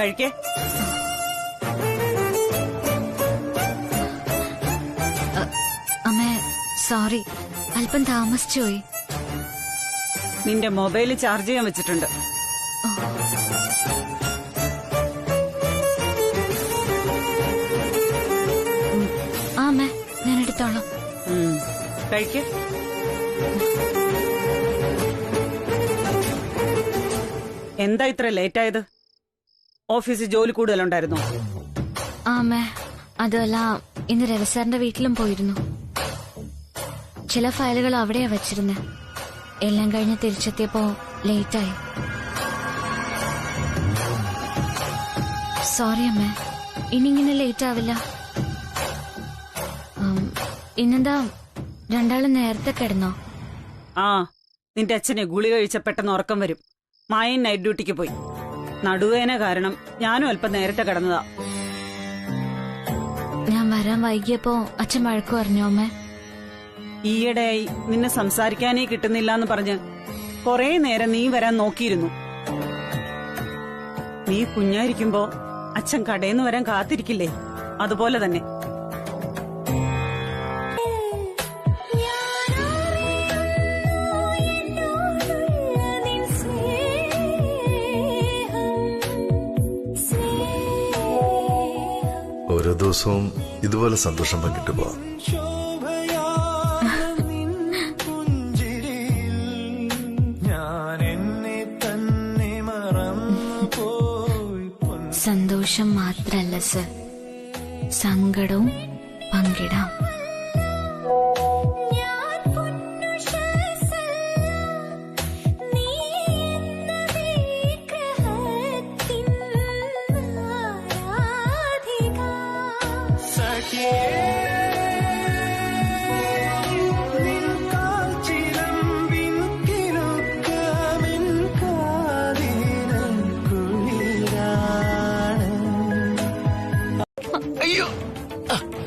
കഴിക്കേ. അമ്മേ സോറി, അല്പം താമസിച്ചു പോയി. നിന്റെ മൊബൈല് ചാർജ് ചെയ്യാൻ വെച്ചിട്ടുണ്ട്. ആ അമ്മേ, ഞാൻ എടുത്തോളാം. കഴിക്കേ. എന്താ ഇത്ര ലേറ്റ് ആയത്? ഓഫീസിൽ ജോലി കൂടുതലുണ്ടായിരുന്നോ? ആ അമ്മേ, അതല്ല, ഇന്ന് രവി സാറിന്റെ വീട്ടിലും പോയിരുന്നു. ചില ഫയലുകൾ അവിടെയാ വെച്ചിരുന്നെ. എല്ലാം കഴിഞ്ഞ് തിരിച്ചെത്തിയപ്പോ ലേറ്റായി. സോറി അമ്മേ, ഇനിങ്ങനെ ലേറ്റ് ആവില്ല. ഇന്നെന്താ രണ്ടാളും നേരത്തെ കിടന്നോ? ആ, നിന്റെ അച്ഛനെ ഗുളി കഴിച്ച പെട്ടെന്ന് ഉറക്കം വരും. മായൻ നൈറ്റ് ഡ്യൂട്ടിക്ക് പോയി. നടുവേന കാരണം ഞാനും അല്പം നേരത്തെ കിടന്നതാ. ഞാൻ വരാൻ വൈകിയപ്പോ അച്ഛൻ വഴക്കു പറഞ്ഞോ അമ്മേ? ഈയിടെയായി നിന്നെ സംസാരിക്കാനേ കിട്ടുന്നില്ല എന്ന് പറഞ്ഞ് കൊറേ നേരം നീ വരാൻ നോക്കിയിരുന്നു. നീ കുഞ്ഞായിരിക്കുമ്പോ അച്ഛൻ കടയിന്ന് വരാൻ കാത്തിരിക്കില്ലേ? അതുപോലെ തന്നെ. ഓരോ ദിവസവും ഇതുപോലെ സന്തോഷം പങ്കിട്ട് പോവാം. സന്തോഷം മാത്രല്ല സർ, സങ്കടവും പങ്കിടാം.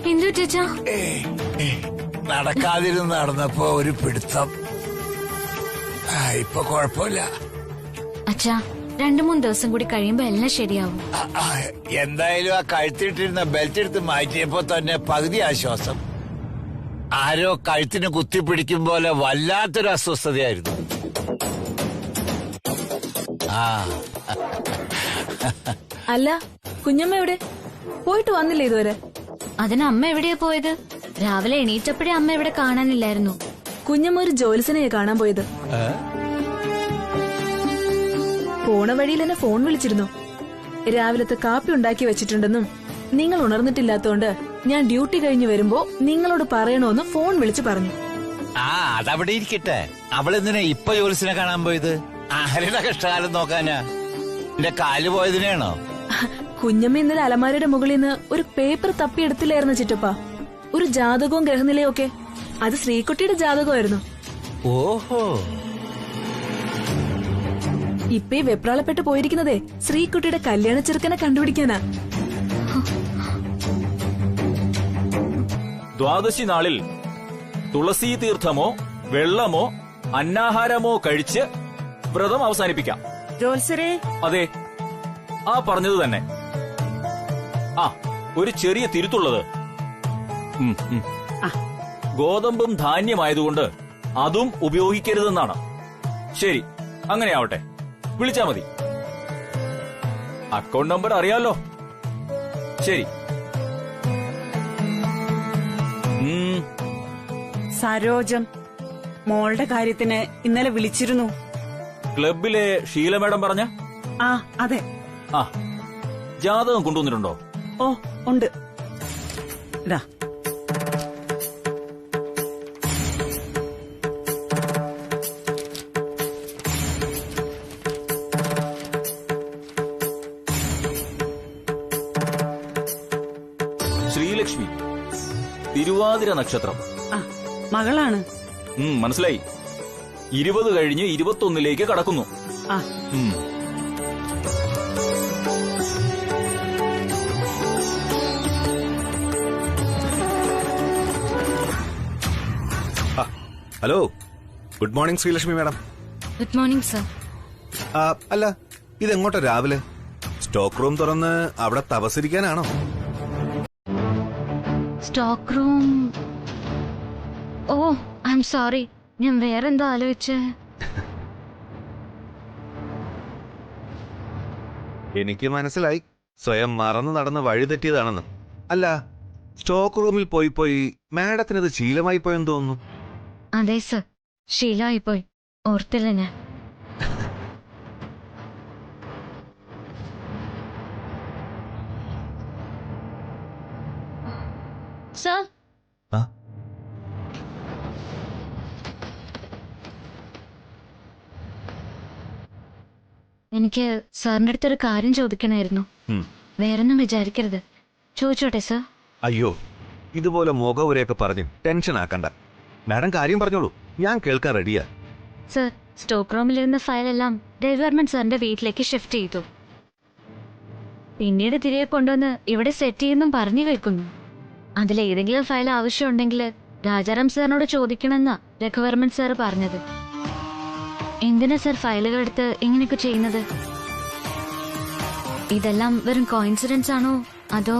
എന്തു ചേച്ചാ? നടക്കാതിരുന്ന് നടന്നപ്പോ ഒരു പിടുത്തം. ഇപ്പൊ കുഴപ്പമില്ല. അച്ഛാ, 2-3 ദിവസം കൂടി കഴിയുമ്പോ എല്ലാം ശരിയാവും. എന്തായാലും ആ കഴുത്തിട്ടിരുന്ന ബെൽറ്റ് എടുത്ത് മാറ്റിയപ്പോ തന്നെ പകുതി ആശ്വാസം. ആരോ കഴുത്തിന് കുത്തിപ്പിടിക്കും പോലെ വല്ലാത്തൊരു അസ്വസ്ഥതയായിരുന്നു. അല്ല, കുഞ്ഞമ്മ എവിടെ? പോയിട്ട് വന്നില്ലേ ഇതുവരെ? അതിന് അമ്മ എവിടെയാ പോയത്? രാവിലെ എണീറ്റപ്പോഴേ അമ്മ ഇവിടെ കാണാനില്ലായിരുന്നു. കുഞ്ഞമ്മ ഒരു ജോലിസിനെയാ കാണാൻ പോയത്. പോണ വഴിയിൽ എന്നെ ഫോൺ വിളിച്ചിരുന്നു. രാവിലത്തെ കാപ്പി ഉണ്ടാക്കി വെച്ചിട്ടുണ്ടെന്നും നിങ്ങൾ ഉണർന്നിട്ടില്ലാത്തോണ്ട് ഞാൻ ഡ്യൂട്ടി കഴിഞ്ഞ് വരുമ്പോ നിങ്ങളോട് പറയണോന്ന് ഫോൺ വിളിച്ചു പറഞ്ഞു. അതവിടെ ഇരിക്കട്ടെ. അവളെന്തിനാ ഇപ്പൊ ജോലിസിനെ കാണാൻ പോയത്? ആരുടെ കഷ്ടകാലം നോക്കാനാ? എന്റെ കാല് പോയതിനാണോ? കുഞ്ഞമ്മ ഇന്നലെ അലമാരയുടെ മുകളിൽ നിന്ന് ഒരു പേപ്പർ തപ്പിയെടുത്തില്ലായിരുന്നു ചിറ്റപ്പ. ഒരു ജാതകവും ഗ്രഹനിലയും ഒക്കെ. അത് ശ്രീകുട്ടിയുടെ ജാതകമായിരുന്നു. ഓഹോ. ഇപ്പൊ ഈ വെപ്രാളപ്പെട്ട് പോയിരിക്കുന്നതേ ശ്രീകുട്ടിയുടെ കല്യാണ ചെറുക്കനെ കണ്ടുപിടിക്കാനാ. ദ്വാദശി നാളിൽ തുളസി തീർത്ഥമോ വെള്ളമോ അന്നാഹാരമോ കഴിച്ച് വ്രതം അവസാനിപ്പിക്കാം. ജോത്സരേ? അതെ, ആ പറഞ്ഞത് തന്നെ. ഒരു ചെറിയ തിരുത്തുള്ളത്. ഗോതമ്പും ധാന്യമായതുകൊണ്ട് അതും ഉപയോഗിക്കരുതെന്നാണ്. ശരി, അങ്ങനെയാവട്ടെ. വിളിച്ചാ മതി. അക്കൗണ്ട് നമ്പർ അറിയാലോ. ശരി. സരോജം മോളുടെ കാര്യത്തിന് ഇന്നലെ വിളിച്ചിരുന്നു. ക്ലബിലെ ഷീല മാഡം പറഞ്ഞ? അതെ. ജാതകം കൊണ്ടുവന്നിട്ടുണ്ടോ? ഓ, ഉണ്ട്. ഇതാ. ശ്രീലക്ഷ്മി, തിരുവാതിര നക്ഷത്രം. മകളാണ്. മനസ്സിലായി. 20 കഴിഞ്ഞ് 21 കടക്കുന്നു. Hello, good morning Sreelakshmi madam. Good morning sir. അല്ല, ഇതെങ്ങോട്ടാ രാവിലെ? സ്റ്റോക്ക് റൂം തുറന്ന് അവിടെ തപസ്സിരിക്കാനാണോ? Stock room. Oh I'm sorry, ഞാൻ വേറെന്തോ ആലോചിച്ചേ. എനിക്ക് മനസ്സിലായി, സ്വയം മറന്നു നടന്ന് വഴി തെറ്റിയതാണെന്ന്. അല്ല, സ്റ്റോക്ക് റൂമിൽ പോയി പോയി മാഡത്തിനത് ശീലമായി പോയെന്ന് തോന്നുന്നു. അതെ സർ, ശീലമായി പോയി. ഓർത്തില്ല ഞാൻ. സർ, ആ? എനിക്ക് സാറിന്റെ അടുത്തൊരു കാര്യം ചോദിക്കണമായിരുന്നു. വേറൊന്നും വിചാരിക്കരുത്, ചോദിച്ചോട്ടെ സർ? അയ്യോ, ഇതുപോലെ മുഖവരെയൊക്കെ പറഞ്ഞ് ടെൻഷൻ ആക്കണ്ട. മാഡം കാര്യം പറഞ്ഞോളൂ, ഞാൻ കേൾക്കാൻ റെഡിയാ. സർ, സ്റ്റോക്ക് റൂമിലിരുന്ന ഫയലെല്ലാം രവിവർമ്മൻ സാറിന്റെ വീട്ടിലേക്ക് ഷിഫ്റ്റ് ചെയ്തു. പിന്നീട് തിരികെ കൊണ്ടുവന്ന് ഇവിടെ സെറ്റ് ചെയ്യുന്നും പറഞ്ഞു വെക്കുന്നു. അതിലേതെങ്കിലും ഫയൽ ആവശ്യമുണ്ടെങ്കിൽ രാജാറാം സാറിനോട് ചോദിക്കണമെന്നാ രഘുവർമ്മൻ സാർ പറഞ്ഞത്. എന്തിനാ സർ ഫയലുകൾ എടുത്ത് ഇങ്ങനെയൊക്കെ ചെയ്യുന്നത്? ഇതെല്ലാം വെറും കോയിൻസിഡൻസ് ആണോ അതോ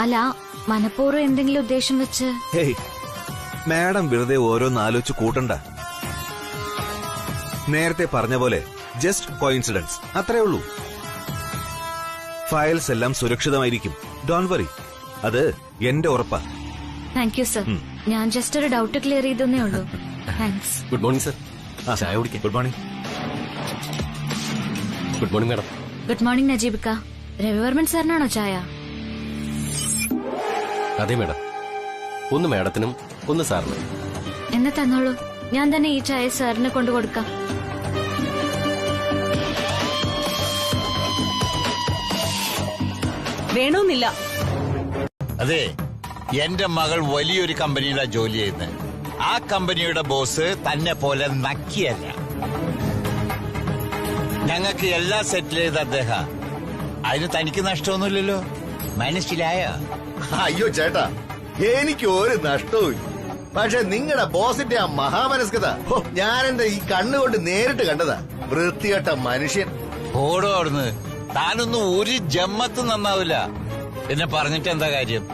അല്ല, മനഃപൂർവ്വം എന്തെങ്കിലും ഉദ്ദേശം വെച്ച്? ഹേയ്, മാഡം വെറുതെ ഓരോന്നാലോചിച്ച് കൂട്ടണ്ട. നേരത്തെ പറഞ്ഞ പോലെ ജസ്റ്റ് കോയിൻസിഡൻസ്, അത്രേ ഉള്ളൂ. ഫയൽസ് എല്ലാം സുരക്ഷിതമായിരിക്കും, ഡോണ്ട് വറി. അത് എന്റെ ഉറപ്പാ. Thank you sir. ഞാൻ ജസ്റ്റ് ഒരു ഡൗട്ട് ക്ലിയർ ചെയ്തേ ഉള്ളൂ. താങ്ക്സ്. Good morning sir. ചായ കുടിക്കാം. Good morning. Good morning madam. Good morning നജീബിക്ക. രവിവർമ്മൻ സാറിനാണോ ചായ? അതെ മാഡം, ഒന്ന് മാഡത്തിനും ഒന്ന് സാറിനും. എന്നെ തന്നോളൂ, ഞാൻ തന്നെ ഈ ചായ സാറിന് കൊണ്ടു കൊടുക്കാം. വേണമെന്നില്ല. അതെ, എന്റെ മകൾ വലിയൊരു കമ്പനിയിലാണ് ജോലി ചെയ്യുന്നത്. ആ കമ്പനിയുടെ ബോസ് തന്നെ പോലെ നക്കിയല്ല. ഞങ്ങൾക്ക് എല്ലാം സെറ്റിൽ ചെയ്ത അദ്ദേഹം. അതിന് തനിക്ക് നഷ്ടമൊന്നുമില്ലല്ലോ, മനസ്സിലായോ? അയ്യോ ചേട്ടാ, എനിക്ക് ഒരു നഷ്ടവും. പക്ഷെ നിങ്ങളുടെ ബോസിന്റെ ആ മഹാമനസ്കത ഞാൻ എന്റെ ഈ കണ്ണുകൊണ്ട് നേരിട്ട് കണ്ടതാ. വൃത്തികെട്ട മനുഷ്യൻ. ഓടോ അവിടുന്ന്. താനൊന്നും ഒരു ജമ്മത്തും നന്നാവില്ല. എന്നെ പറഞ്ഞിട്ട് എന്താ കാര്യം?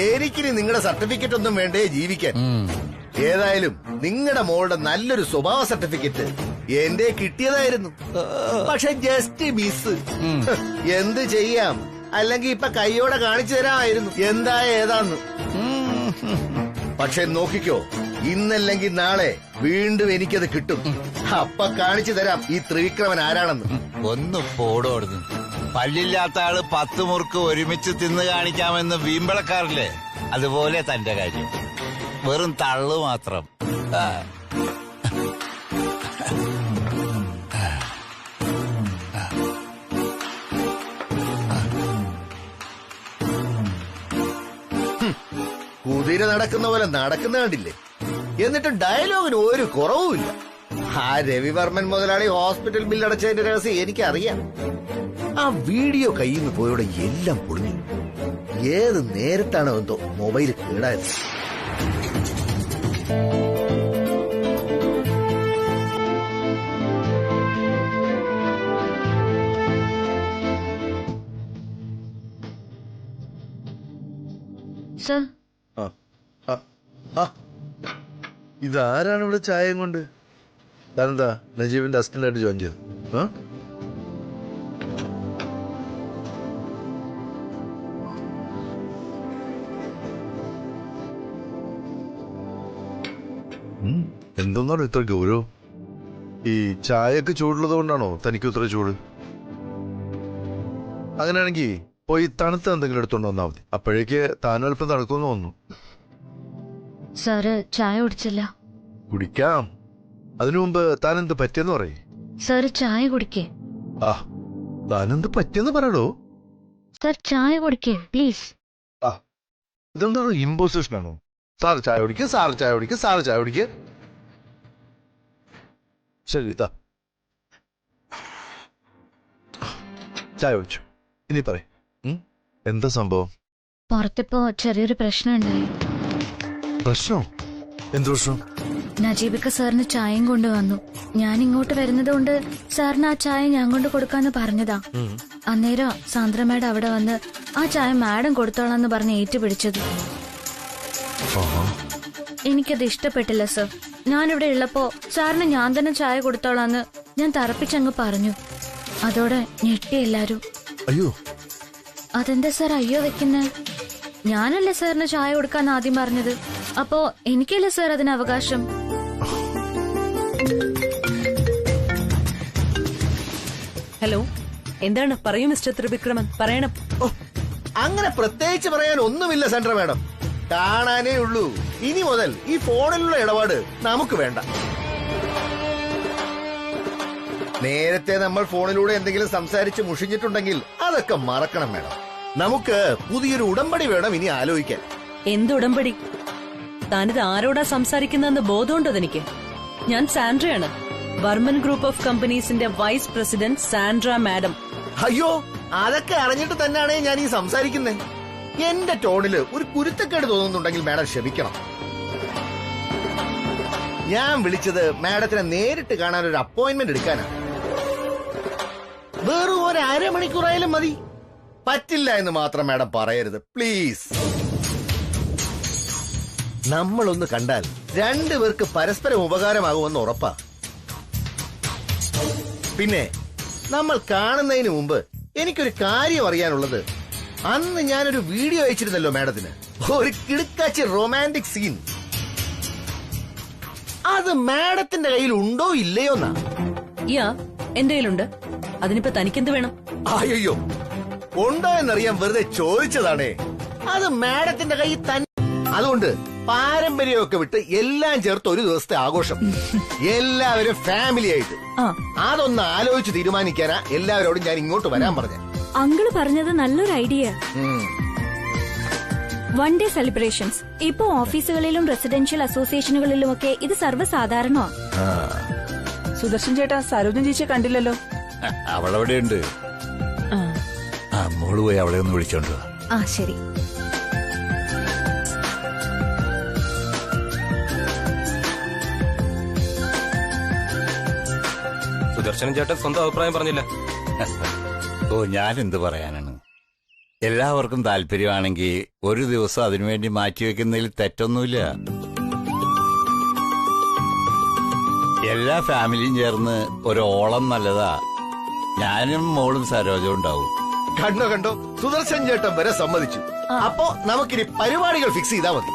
എനിക്കിനി നിങ്ങളുടെ സർട്ടിഫിക്കറ്റ് ഒന്നും വേണ്ടേ ജീവിക്കാൻ. ഏതായാലും നിങ്ങളുടെ മോളുടെ നല്ലൊരു സ്വഭാവ സർട്ടിഫിക്കറ്റ് എന്റെ കിട്ടിയതായിരുന്നു. പക്ഷെ ജസ്റ്റ് മിസ്. എന്ത് ചെയ്യാം, അല്ലെങ്കിൽ ഇപ്പൊ കൈയോടെ കാണിച്ചു തരാമായിരുന്നു എന്താ ഏതാന്ന്. പക്ഷെ നോക്കിക്കോ, ഇന്നല്ലെങ്കിൽ നാളെ വീണ്ടും എനിക്കത് കിട്ടും. അപ്പൊ കാണിച്ചു തരാം ഈ ത്രിവിക്രമൻ ആരാണെന്ന്. ഒന്ന് പോടോടുന്നു. പല്ലില്ലാത്ത ആള് 10 മുറുക്ക് ഒരുമിച്ച് തിന്ന് കാണിക്കാമെന്ന് വീമ്പളക്കാറില്ലേ, അതുപോലെ തന്റെ കാര്യം. വെറും തള്ളു മാത്രം. കുതിര നടക്കുന്ന പോലെ നടക്കുന്ന കണ്ടില്ലേ? എന്നിട്ട് ഡയലോഗിന് ഒരു കുറവുമില്ല. ആ രവിവർമ്മൻ മുതലാളി ഹോസ്പിറ്റൽ ബിൽ അടച്ചതിന്റെ രഹസ്യം എനിക്കറിയാം. ആ വീഡിയോ കയ്യിൽ നിന്ന് പോയോടെ എല്ലാം പൊളിഞ്ഞു. ഏത് നേരത്താണോ എന്തോ മൊബൈൽ കേടായത്. ഇതാരാണ് ഇവിടെ ചായയും കൊണ്ട്? താനെന്താ നജീബിന്റെ അസിസ്റ്റന്റായിട്ട് ജോയിൻ ചെയ്തു? എന്തെന്നാണോ ഇത്ര ഗൗരവം? ഈ ചായയൊക്കെ ചൂടുള്ളത് കൊണ്ടാണോ തനിക്ക് ഇത്ര ചൂട്? അങ്ങനെയാണെങ്കിൽ പോയി തണുത്ത എന്തെങ്കിലും എടുത്തോണ്ട് വന്നാൽ മതി. അപ്പോഴേക്ക് താനും അല്പം തണുക്കുമെന്ന് തോന്നുന്നു. സാറ് ചായ കുടിച്ചില്ല? കുടിക്കാം. അതിനു മുമ്പ് താൻ എന്ത് പറ്റിയെന്ന് പറയേ. സാറ് ചായ കുടിക്കേ. താനെന്ത് പറ്റിയെന്ന് പറയടോ. സാർ ചായ കുടിക്കേ പ്ലീസ്. ഇതെന്താണോ ഇമ്പോസിഷൻ ആണോ? സാറ് ചായ കുടിക്കുക, സാറ് ചായ കുടിക്കുക, സാറ് ചായ കുടിക്കുക. ശരി, ഇതാ ചായ വെച്ചു. ഇനി പറ, എന്താ സംഭവം? പുറത്തിപ്പോ ചെറിയൊരു പ്രശ്നം ഉണ്ടായി. പ്രശ്നോ? എന്ത് പ്രശ്നം? നജീബിക്ക സാറിന് ചായയും കൊണ്ടുവന്നു. ഞാൻ ഇങ്ങോട്ട് വരുന്നത് കൊണ്ട് സാറിന് ആ ചായ ഞാൻ കൊണ്ട് കൊടുക്കാന്ന് പറഞ്ഞതാ. അന്നേരം സാന്ദ്ര മാഡം അവിടെ വന്ന് ആ ചായ മാഡം കൊടുത്തോളാന്ന് പറഞ്ഞ് ഏറ്റുപിടിച്ചത്. എനിക്കത് ഇഷ്ടപ്പെട്ടില്ല സർ. ഞാനിവിടെ ഉള്ളപ്പോ സാറിന് ഞാൻ തന്നെ ചായ കൊടുത്തോളാന്ന് ഞാൻ തറപ്പിച്ചങ്ങ് പറഞ്ഞു. അതോടെ ഞെട്ടി എല്ലാരും. അയ്യോ, അതെന്താ സാർ അയ്യോ വെക്കുന്നേ? ഞാനല്ലേ സാറിന് ചായ കൊടുക്കാന്ന് ആദ്യം പറഞ്ഞത്. അപ്പോ എനിക്കല്ലേ സാർ അതിന് അവകാശം? ഹലോ, എന്താണ്? പറയൂ മിസ്റ്റർ ത്രിവിക്രമൻ, പറയണം. അങ്ങനെ പ്രത്യേകിച്ച് പറയാൻ ഒന്നുമില്ല സാൻഡ്ര മാഡം. കാണാനേ ഉള്ളൂ. ഇനി മുതൽ ഈ ഫോണിലുള്ള ഇടപാട് നമുക്ക് വേണ്ട. നേരത്തെ നമ്മൾ ഫോണിലൂടെ എന്തെങ്കിലും സംസാരിച്ച് മുഷിഞ്ഞിട്ടുണ്ടെങ്കിൽ അതൊക്കെ മറക്കണം മാഡം. നമുക്ക് പുതിയൊരു ഉടമ്പടി വേണം ഇനി ആലോചിക്കാൻ. എന്ത് ഉടമ്പടി? താനിത് ആരോടാ സംസാരിക്കുന്നതെന്ന് ബോധമുണ്ടോ തനിക്ക്? ഞാൻ സാൻഡ്രയാണ്, വർമ്മൻ ഗ്രൂപ്പ് ഓഫ് കമ്പനീസിന്റെ വൈസ് പ്രസിഡന്റ് സാൻഡ്ര മാഡം. അയ്യോ, അതൊക്കെ അറിഞ്ഞിട്ട് തന്നെയാണ് ഞാൻ ഈ സംസാരിക്കുന്നത്. എന്റെ ടോണില് ഒരു കുരുത്തക്കേട് തോന്നുന്നുണ്ടെങ്കിൽ മാഡം ക്ഷമിക്കണം. ഞാൻ വിളിച്ചത് മാഡത്തിനെ നേരിട്ട് കാണാൻ ഒരു അപ്പോയിന്റ്മെന്റ് എടുക്കാനാണ്. വെറും ഒരു അരമണിക്കൂറായാലും മതി. പറ്റില്ല എന്ന് മാത്രം മാഡം പറയരുത് പ്ലീസ്. നമ്മളൊന്ന് കണ്ടാൽ രണ്ടുപേർക്ക് പരസ്പരം ഉപകാരമാകുമെന്ന് ഉറപ്പാ. പിന്നെ നമ്മൾ കാണുന്നതിന് മുമ്പ് എനിക്കൊരു കാര്യം അറിയാനുള്ളത്, അന്ന് ഞാനൊരു വീഡിയോ അയച്ചിരുന്നല്ലോ മാഡത്തിന്, ഒരു കിടുക്കാച്ചി റൊമാൻറ്റിക് സീൻ. അത് മാഡത്തിന്റെ കയ്യിൽ ഉണ്ടോ ഇല്ലയോന്നാ? എന്റെ കയ്യിലുണ്ട്. അതിനിപ്പോ തനിക്കെന്ത് വേണം? അയ്യോ, ഉണ്ടോ എന്നറിയാൻ വെറുതെ ചോദിച്ചതാണേ. അത് മാഡത്തിന്റെ കയ്യിൽ തന്നെ. അതുകൊണ്ട് പാരമ്പര്യമൊക്കെ വിട്ട് എല്ലാം ചേർത്ത് ഒരു ദിവസത്തെ ആഘോഷം, എല്ലാവരും ഫാമിലി ആയിട്ട്. അതൊന്ന് ആലോചിച്ച് തീരുമാനിക്കാനാ എല്ലാവരോടും ഞാൻ ഇങ്ങോട്ട് വരാൻ പറഞ്ഞു. അങ്കിള് പറഞ്ഞത് നല്ലൊരു ഐഡിയ. വൺ ഡേ സെലിബ്രേഷൻസ് ഇപ്പോ ഓഫീസുകളിലും റെസിഡൻഷ്യൽ അസോസിയേഷനുകളിലുമൊക്കെ ഇത് സർവ്വസാധാരണമാണ്. സുദർശൻ ചേട്ടാ, സരോജൻ ചേച്ചിയെ കണ്ടില്ലല്ലോ. അവളവിടെ ഉണ്ട്. മോള് പോയി അവളെ ഒന്ന് വിളിച്ചോണ്ട് വാ. ശരി. സുദർശൻ ചേട്ടൻ സ്വന്തം അഭിപ്രായം പറഞ്ഞില്ല. ഓ, ഞാനെന്ത് പറയാനാണ്. എല്ലാവർക്കും താല്പര്യമാണെങ്കിൽ ഒരു ദിവസം അതിനുവേണ്ടി മാറ്റിവെക്കുന്നതിൽ തെറ്റൊന്നുമില്ല. എല്ലാ ഫാമിലിയും ചേർന്ന് ഒരു ഓളം നല്ലതാ. ഞാനും മോളും സരോജവും ഉണ്ടാവും. കണ്ടോ കണ്ടോ, സുദർശൻ ചേട്ടൻ വരെ സമ്മതിച്ചു. അപ്പോ നമുക്കിനി പരിപാടികൾ ഫിക്സ് ചെയ്താൽ മതി.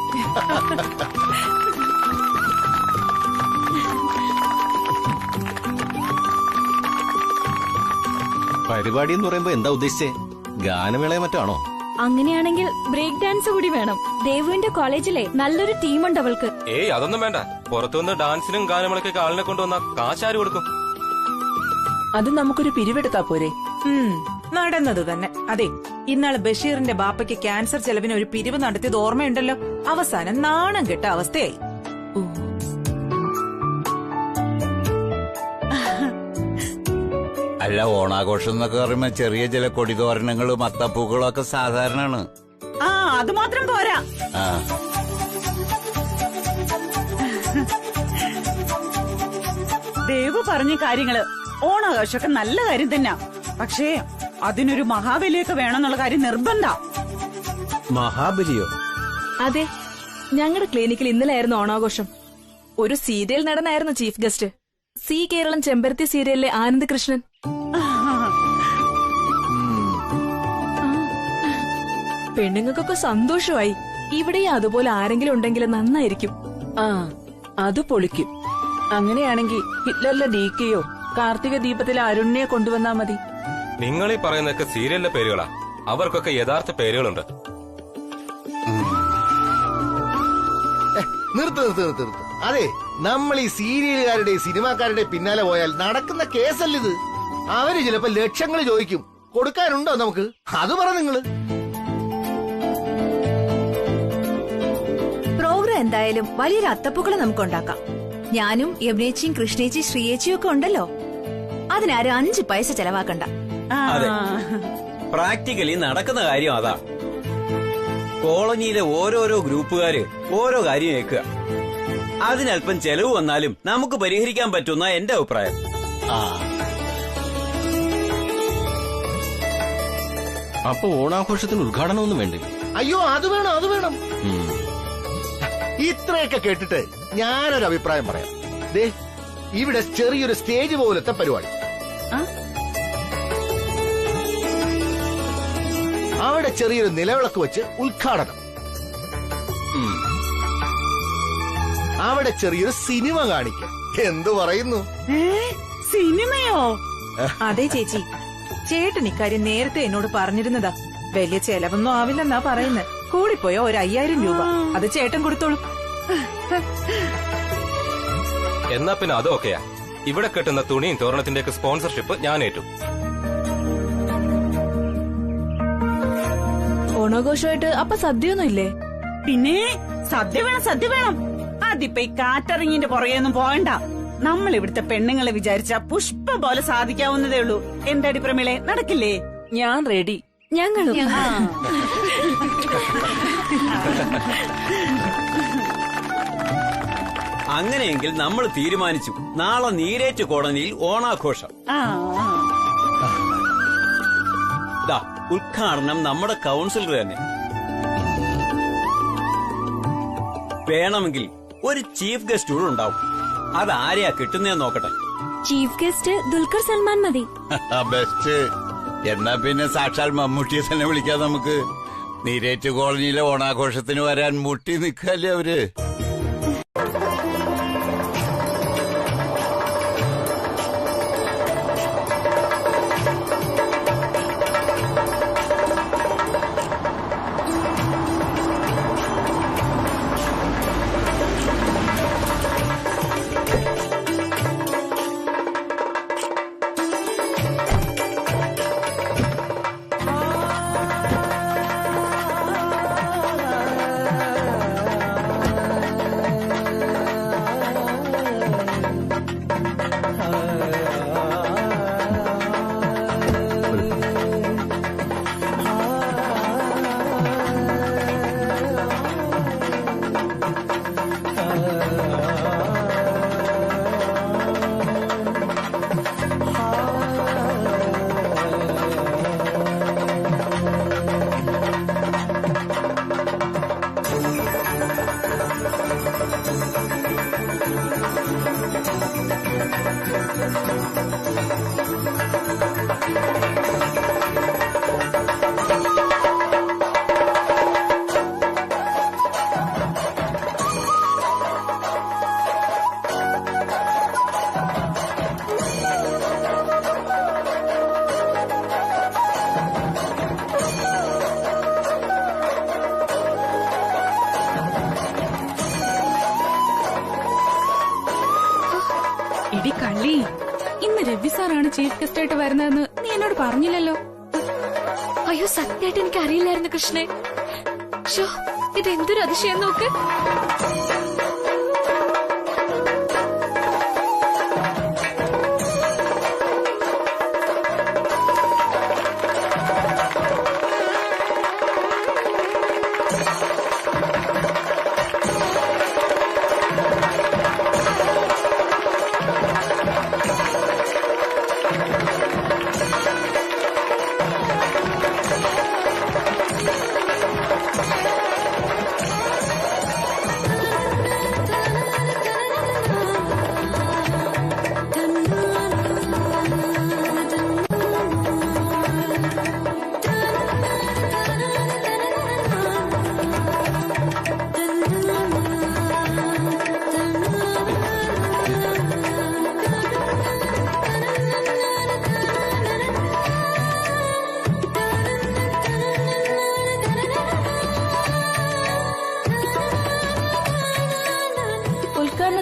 പരിപാടി എന്ന് പറയുമ്പോ എന്താ ഉദ്ദേശിച്ചേ? ഗാനമേളയോ മറ്റാണോ? അങ്ങനെയാണെങ്കിൽ ബ്രേക്ക് ഡാൻസ് കൂടി വേണം. ദേവുവിന്റെ കോളേജിലെ നല്ലൊരു ടീമുണ്ട് അവൾക്ക്. ഏയ്, അതൊന്നും വേണ്ട. പുറത്തുനിന്ന് ഡാൻസിനും ഗാനമേളക്കൊക്കെ ആളിനെ കൊണ്ടുവന്ന കാശാര് കൊടുക്കും? അത് നമുക്കൊരു പിരിവെടുത്താ പോരെ? നടന്നത് തന്നെ. അതെ, ഇന്നാള് ബഷീറിന്റെ ബാപ്പയ്ക്ക് ക്യാൻസർ ചെലവിന് ഒരു പിരിവ് നടത്തിയത് ഓർമ്മയുണ്ടല്ലോ. അവസാനം നാണം കെട്ട അവസ്ഥയായി. അല്ല, ഓണാഘോഷം എന്നൊക്കെ പറയുമ്പോ ചെറിയ ചില കൊടിതോരണങ്ങളും അത്തപ്പൂക്കളും ഒക്കെ സാധാരണയാണ്. അത് മാത്രം പോരാ. ദേവു പറഞ്ഞ കാര്യങ്ങള് ഓണാഘോഷമൊക്കെ നല്ല കാര്യം തന്നെ. പക്ഷേ അതിനൊരു മഹാബലിയൊക്കെ വേണമെന്നുള്ള കാര്യം നിർബന്ധ. മഹാബലിയോ? അതെ, ഞങ്ങളുടെ ക്ലിനിക്കിൽ ഇന്നലെയായിരുന്നു ഓണാഘോഷം. ഒരു സീരിയൽ നടനായിരുന്നു ചീഫ് ഗസ്റ്റ്. സി കേരളം ചെമ്പരത്തി സീരിയലിലെ ആനന്ദ് കൃഷ്ണൻ. പെണ്ണുങ്ങൾക്കൊക്കെ സന്തോഷമായി. ഇവിടെ അതുപോലെ ആരെങ്കിലും ഉണ്ടെങ്കിൽ നന്നായിരിക്കും. അത് പൊളിക്കും. അങ്ങനെയാണെങ്കിൽ ഹിറ്റ്ലറിലെ ഡീക്കയോ കാർത്തിക ദീപത്തിലെ അരുണിനെ കൊണ്ടുവന്നാ മതി. നിങ്ങൾ ഈ പറയുന്നതൊക്കെ സീരിയലിലെ പേരുകളാ. അവർക്കൊക്കെ യഥാർത്ഥ പേരുകളുണ്ട്. നിർത്ത്. അതെ, നമ്മൾ ഈ സീരിയലുകാരുടെ സിനിമാക്കാരുടെ പിന്നാലെ പോയാൽ നടക്കുന്ന കേസല്ലിത്. അവര് ചിലപ്പോ ലക്ഷങ്ങൾ ചോദിക്കും. കൊടുക്കാനുണ്ടോ നമുക്ക്? അത് പറ നിങ്ങള്. പ്രോഗ്രാം എന്തായാലും വലിയൊരു അത്തപ്പൂക്കളെ നമുക്ക് ഉണ്ടാക്കാം. ഞാനും യമുനേച്ചിയും കൃഷ്ണേച്ചിയും ശ്രീയേച്ചിയും ഒക്കെ ഉണ്ടല്ലോ. അതിനാരും 5 പൈസ ചെലവാക്കണ്ട. അതെ, പ്രാക്ടിക്കലി നടക്കുന്ന കാര്യം അതാ. കോളനിയിലെ ഓരോരോ ഗ്രൂപ്പുകാര് ഓരോ കാര്യം കേൾക്കുക. അതിനല്പം ചെലവ് വന്നാലും നമുക്ക് പരിഹരിക്കാൻ പറ്റുന്ന എന്റെ അഭിപ്രായം. അപ്പൊ ഓണാഘോഷത്തിന് ഉദ്ഘാടനമൊന്നും വേണ്ടേ? അയ്യോ, അത് വേണം, അത് വേണം. ഇത്രയൊക്കെ കേട്ടിട്ട് ഞാനൊരു അഭിപ്രായം പറയാം. ദേ, ഇവിടെ ചെറിയൊരു സ്റ്റേജ് പോലത്തെ പരിപാടി, അവിടെ ചെറിയൊരു നിലവിളക്ക് വെച്ച് ഉദ്ഘാടനം, അവിടെ ചെറിയൊരു സിനിമ കാണിക്കാം. എന്തു പറയുന്നു? സിനിമയോ? അതെ ചേച്ചി, ചേട്ടൻ ഇക്കാര്യം നേരത്തെ എന്നോട് പറഞ്ഞിരുന്നതാ. വലിയ ചെലവൊന്നും ആവില്ലെന്നാ പറയുന്നത്. കൂടിപ്പോയോ ഒരു 5000 രൂപ, അത് ചേട്ടൻ കൊടുത്തോളൂ. എന്നാ പിന്നെ അതൊക്കെയാ. ഇവിടെ കെട്ടുന്ന തുണിയും തോരണത്തിന്റെ ഒക്കെ സ്പോൺസർഷിപ്പ് ഞാൻ ഏറ്റു. ഓണാഘോഷമായിട്ട് അപ്പൊ സദ്യയൊന്നും ഇല്ലേ? പിന്നെ സദ്യ വേണം, സദ്യ വേണം. അതിപ്പോ ഈ കാറ്ററിങ്ങിന്റെ പുറകെയൊന്നും പോകണ്ട. നമ്മൾ ഇവിടുത്തെ പെണ്ണുങ്ങളെ വിചാരിച്ച പുഷ്പം പോലെ സാധിക്കാവുന്നതേ ഉള്ളൂ. എന്താടി പ്രമിളെ, നടക്കില്ലേ? ഞാൻ റെഡി. ഞങ്ങളും. അങ്ങനെയെങ്കിൽ നമ്മൾ തീരുമാനിച്ചു, നാളെ നീരേറ്റ് കോടതിയിൽ ഓണാഘോഷം. ഉദ്ഘാടനം നമ്മുടെ കൗൺസിലർ തന്നെ. വേണമെങ്കിൽ ഒരു ചീഫ് ഗസ്റ്റ് കൂടെ ഉണ്ടാവും. അതാരെയാ കിട്ടുന്നതെന്ന് നോക്കട്ടെ. ചീഫ് ഗസ്റ്റ് ദുൽഖർ സൽമാൻ മതി. ബെസ്റ്റ്. എന്നാ പിന്നെ സാക്ഷാൽ മമ്മൂട്ടിയെ തന്നെ വിളിക്കാം നമുക്ക്. നീരേറ്റ് കോളനിയിലെ ഓണാഘോഷത്തിന് വരാൻ മുട്ടി നിൽക്കല്ലേ അവര്. ഇടി കള്ളി, ഇന്ന് രവി സാറാണ് ചീഫ് ഗസ്റ്റ് ആയിട്ട് വരുന്നതെന്ന് നീ എന്നോട് പറഞ്ഞില്ലല്ലോ. അയ്യോ, സത്യമായിട്ട് എനിക്ക് അറിയില്ലായിരുന്നു കൃഷ്ണേ. ഇതെന്തൊരു അതിശയം നോക്ക്.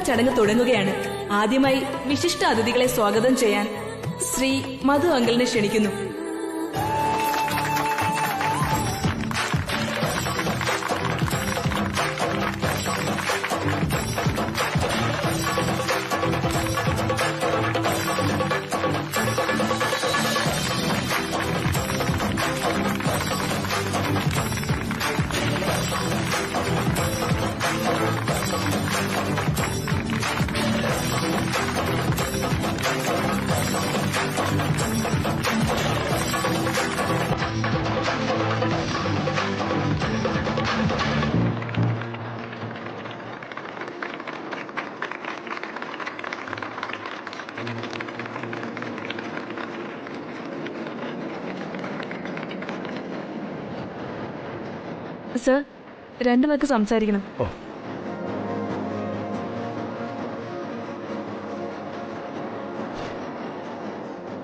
ചടങ്ങ് തുടങ്ങുകയാണ്. ആദ്യമായി വിശിഷ്ട അതിഥികളെ സ്വാഗതം ചെയ്യാൻ ശ്രീ മധു അങ്കിളിനെ ക്ഷണിക്കുന്നു. സർ, രണ്ടു പേർക്ക് സംസാരിക്കണം.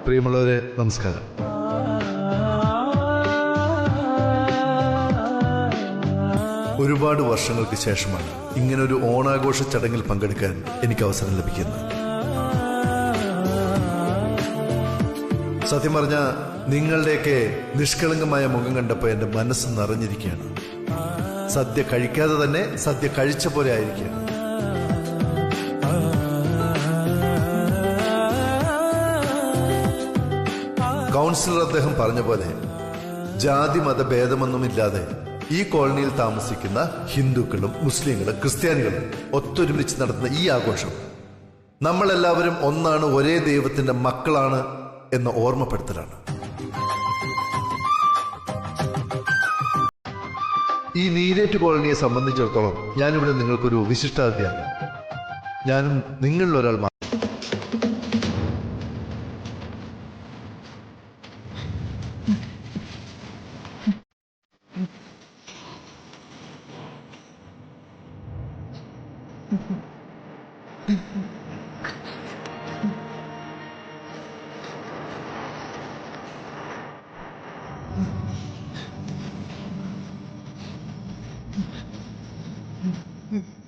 പ്രിയമുള്ളവരെ, നമസ്കാരം. ഒരുപാട് വർഷങ്ങൾക്ക് ശേഷമാണ് ഇങ്ങനൊരു ഓണാഘോഷ ചടങ്ങിൽ പങ്കെടുക്കാൻ എനിക്ക് അവസരം ലഭിക്കുന്നത്. സത്യം പറഞ്ഞ നിങ്ങളുടെയൊക്കെ നിഷ്കളങ്കമായ മുഖം കണ്ടപ്പോൾ എന്റെ മനസ്സ് നിറഞ്ഞിരിക്കുകയാണ്. സദ്യ കഴിക്കാതെ തന്നെ സദ്യ കഴിച്ച പോലെ ആയിരിക്കുകയാണ്. കൗൺസിലർ അദ്ദേഹം പറഞ്ഞ പോലെ ജാതി മതഭേദമൊന്നുമില്ലാതെ ഈ കോളനിയിൽ താമസിക്കുന്ന ഹിന്ദുക്കളും മുസ്ലിങ്ങളും ക്രിസ്ത്യാനികളും ഒത്തൊരുമിച്ച് നടത്തുന്ന ഈ ആഘോഷം നമ്മളെല്ലാവരും ഒന്നാണ്, ഒരേ ദൈവത്തിന്റെ മക്കളാണ് എന്ന ഓർമ്മപ്പെടുത്തലാണ്. ഈ നീരേറ്റ് കോളനിയെ സംബന്ധിച്ചിടത്തോളം ഞാനിവിടെ നിങ്ങൾക്കൊരു വിശിഷ്ടാതിഥിയാണ്. ഞാനും നിങ്ങളിൽ ഒരാൾ മാത്രം.